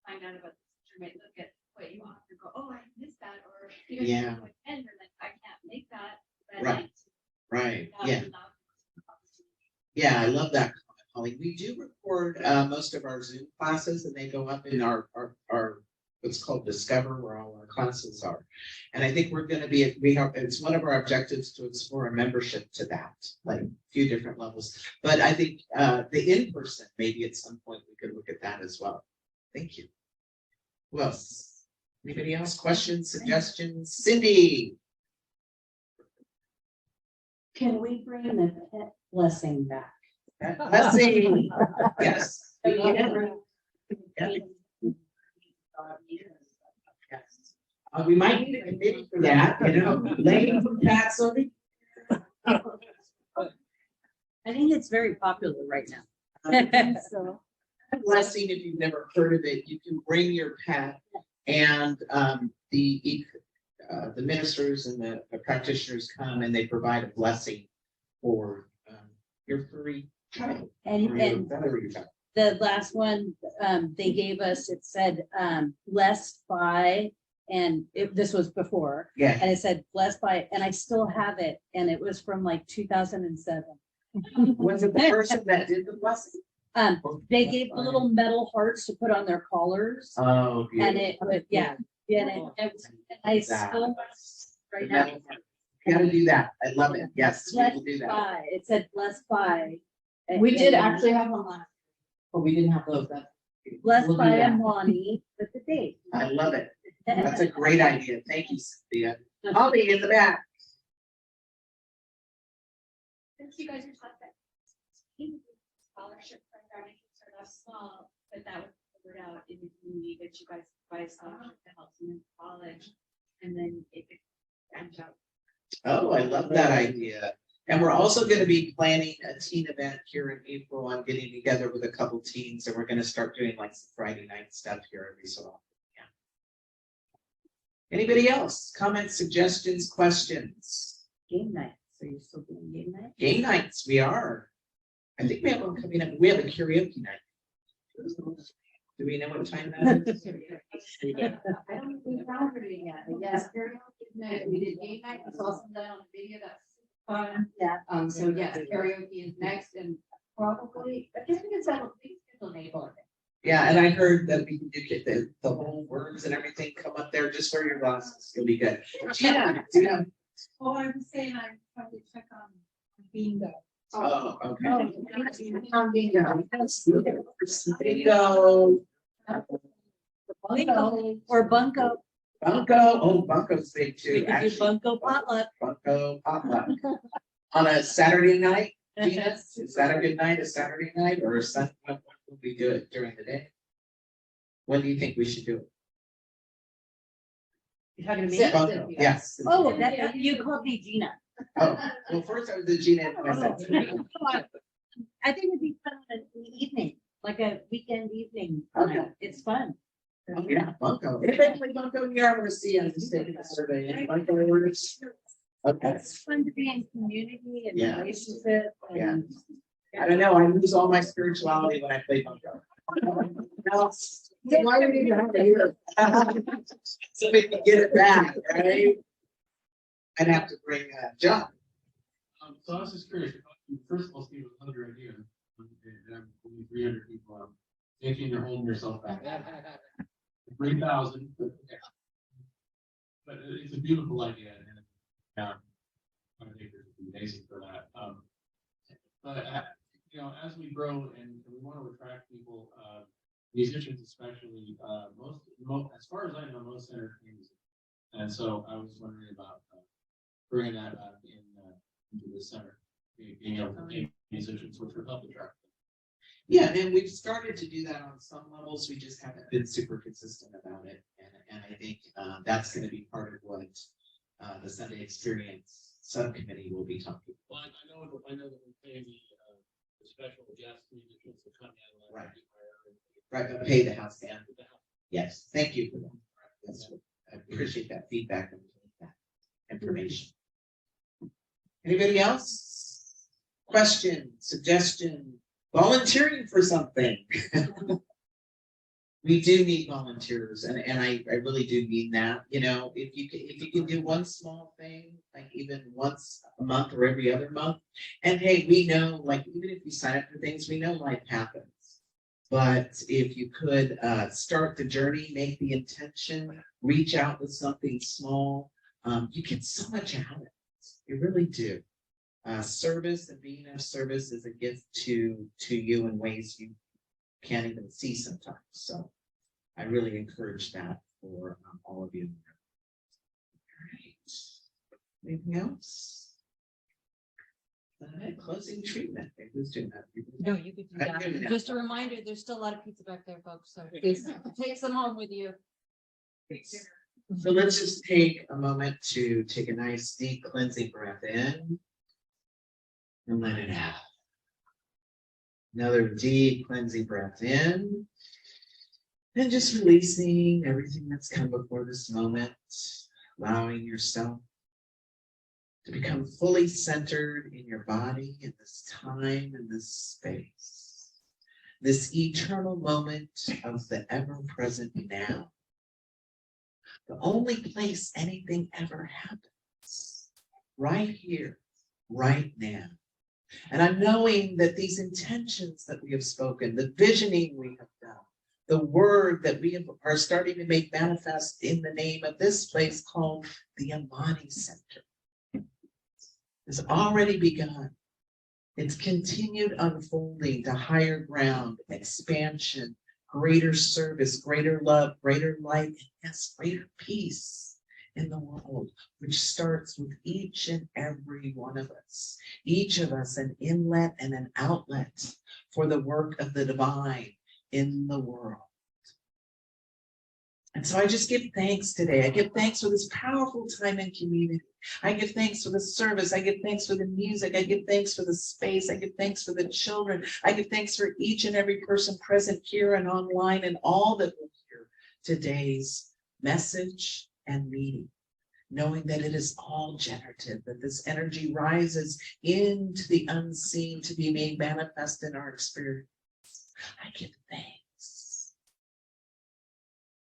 find out about the teacher might look at what you offer and go, oh, I missed that, or even if Yeah. you attend, or like, I can't make that. But Right. like, Right, that yeah. would not be an opportunity. Yeah, I love that comment, Holly. We do record most of our Zoom classes and they go up in our what's called Discover, where all our classes are. And I think we're gonna be, it's one of our objectives to explore a membership to that, like a few different levels. But I think the in-person, maybe at some point we could look at that as well. Thank you. Who else? Anybody else? Questions, suggestions? Cindy? Can we bring the pet blessing back? Let's see. Yes. Yes. We might need a committee for that, you know, Lane from Pat's over. I think it's very popular right now. So, Blessing, if you've never heard of it, you can bring your pet and the ministers and the practitioners come and they provide a blessing for your furry child. and Feathery child. the last one, they gave us, it said, blessed by, and this was before, Yeah. and it said blessed by, and I still have it, and it was from like 2007. Was it the person that did the blessing? They gave the little metal hearts to put on their collars, Oh, and beautiful. it, yeah, and it was, I still, right now. You gotta do that. I love it. Yes, we will Blessed do that. by, it said blessed by. We did and actually have one last, but we didn't have those. Blessed we'll do by that. Amani with the date. I love it. That's a great idea. Thank you, Cynthia. Holly in the back. Since you guys are talking about scholarship program, it can start off small, but that was figured out in the community that you guys provide scholarship to help them in college. And then it ends out. Oh, I love that idea. And we're also going to be planning a teen event here in April. I'm getting together with a couple teens and we're going to start doing like some Friday night stuff here every so often. Yeah. Anybody else? Comments, suggestions, questions? Game nights, are you still doing game night? Game nights, we are. I think we have one coming up. We have a karaoke night. Do we know what time that is? I don't think we found her yet, but yes, karaoke night, we did game night, we saw some of that on the video, that's fun. Yeah. So yes, karaoke is next and probably, I guess we can settle, please schedule an April. Yeah, and I heard that we can get the whole words and everything come up there. Just wear your glasses. You'll be good. Yeah. Oh, I was saying I probably check on bingo. Oh, okay. Bingo. Bingo. Bunko or bunko. Bunko. Oh, Bunko's big We too. could do Actually, bunko potluck. Bunko potluck. On a Saturday night, Gina? Yes. Is that a good night, a Saturday night, or a Sunday? When would we do it during the day? When do you think we should do it? You're talking to me? Yes. Bunko, yes. Oh, that, you called me Gina. Oh, well, first I was the Gina. and I said, I think it'd be fun in the evening, like a weekend evening. Okay. It's fun. Oh, yeah, Bunko. If anybody Bunko here, I'm gonna see you. I'm just taking a survey. Any Bunko orders? Okay. It's fun to be in community and Yeah. relationship. and- I don't know. I lose all my spirituality when I play Bunko. No, why would you have to hear it? So we can get it back, right? I'd have to bring John. So I was just curious, first of all, Steve, I love your idea. And I'm 300 people, thinking you're holding yourself back. 3,000, but yeah. But it's a beautiful idea, and I think there's a basic for that. But you know, as we grow and we want to attract people, musicians especially, most, as far as I know, most entertain music. And so I was wondering about bringing that into the center, being able to pay musicians, which would help attract them. Yeah, and we've started to do that on some levels. We just haven't been super consistent about it. And I think that's going to be part of what the Sunday Experience Subcommittee will be talking Well, I know that we pay the special guest musicians to come in. Right. Right, but pay the house band. Yes, thank you for that. That's what- I appreciate that feedback and that information. Anybody else? Question, suggestion, volunteering for something? We do need volunteers, and I really do mean that. You know, if you can do one small thing, like even once a month or every other month, and hey, we know, like even if you sign up for things, we know life happens. But if you could start the journey, make the intention, reach out with something small, you get so much out of it. You really do. Service and being of service is a gift to you in ways you can't even see sometimes. So I really encourage that for all of you. All right. Anything else? Closing treatment. Who's doing that? No, you could do I'm doing that. that. Just a reminder, there's still a lot of pizza back there, folks, so please take some home with you. So let's just take a moment to take a nice deep cleansing breath in and let it out. Another deep cleansing breath in and just releasing everything that's come before this moment, allowing yourself to become fully centered in your body, in this time, in this space, this eternal moment of the ever-present now, the only place anything ever happens, right here, right now. And I'm knowing that these intentions that we have spoken, the visioning we have done, the word that we are starting to make manifest in the name of this place called the Amani Center, has already begun. It's continued unfolding to higher ground, expansion, greater service, greater love, greater light, and yes, greater peace in the world, which starts with each and every one of us. Each of us an inlet and an outlet for the work of the divine in the world. And so I just give thanks today. I give thanks for this powerful time in community. I give thanks for the service. I give thanks for the music. I give thanks for the space. I give thanks for the children. I give thanks for each and every person present here and online and all that will hear today's message and meeting, knowing that it is all generative, that this energy rises into the unseen to be made manifest in our experience. I give thanks.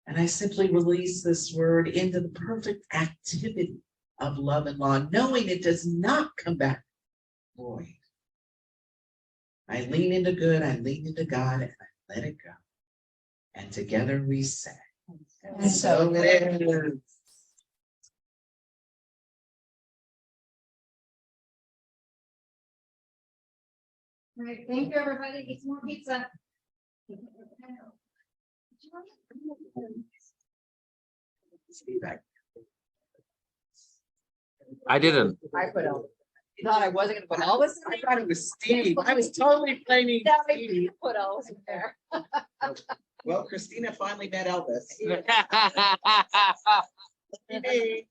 And I simply release this word into the perfect activity of love and law, knowing it does not come back void. I lean into good, I lean into God, and I let it go. And together we say, and so it is. All right, thank you, everybody. Eat some more pizza. I didn't. I put all. You thought I wasn't gonna put all this? I thought it was Steve. I was totally blaming No, I Steve. didn't put all this in there. Well, Christina finally met Elvis. Yeah. Hey.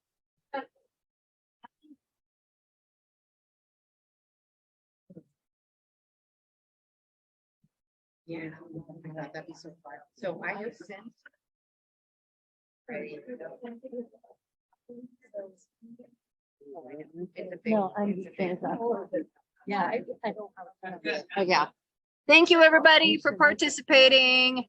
Yeah, I thought that'd be so fun. So I just sent. No, I'm fantastic. Yeah, I don't have. Oh, yeah. Thank you, everybody, for participating.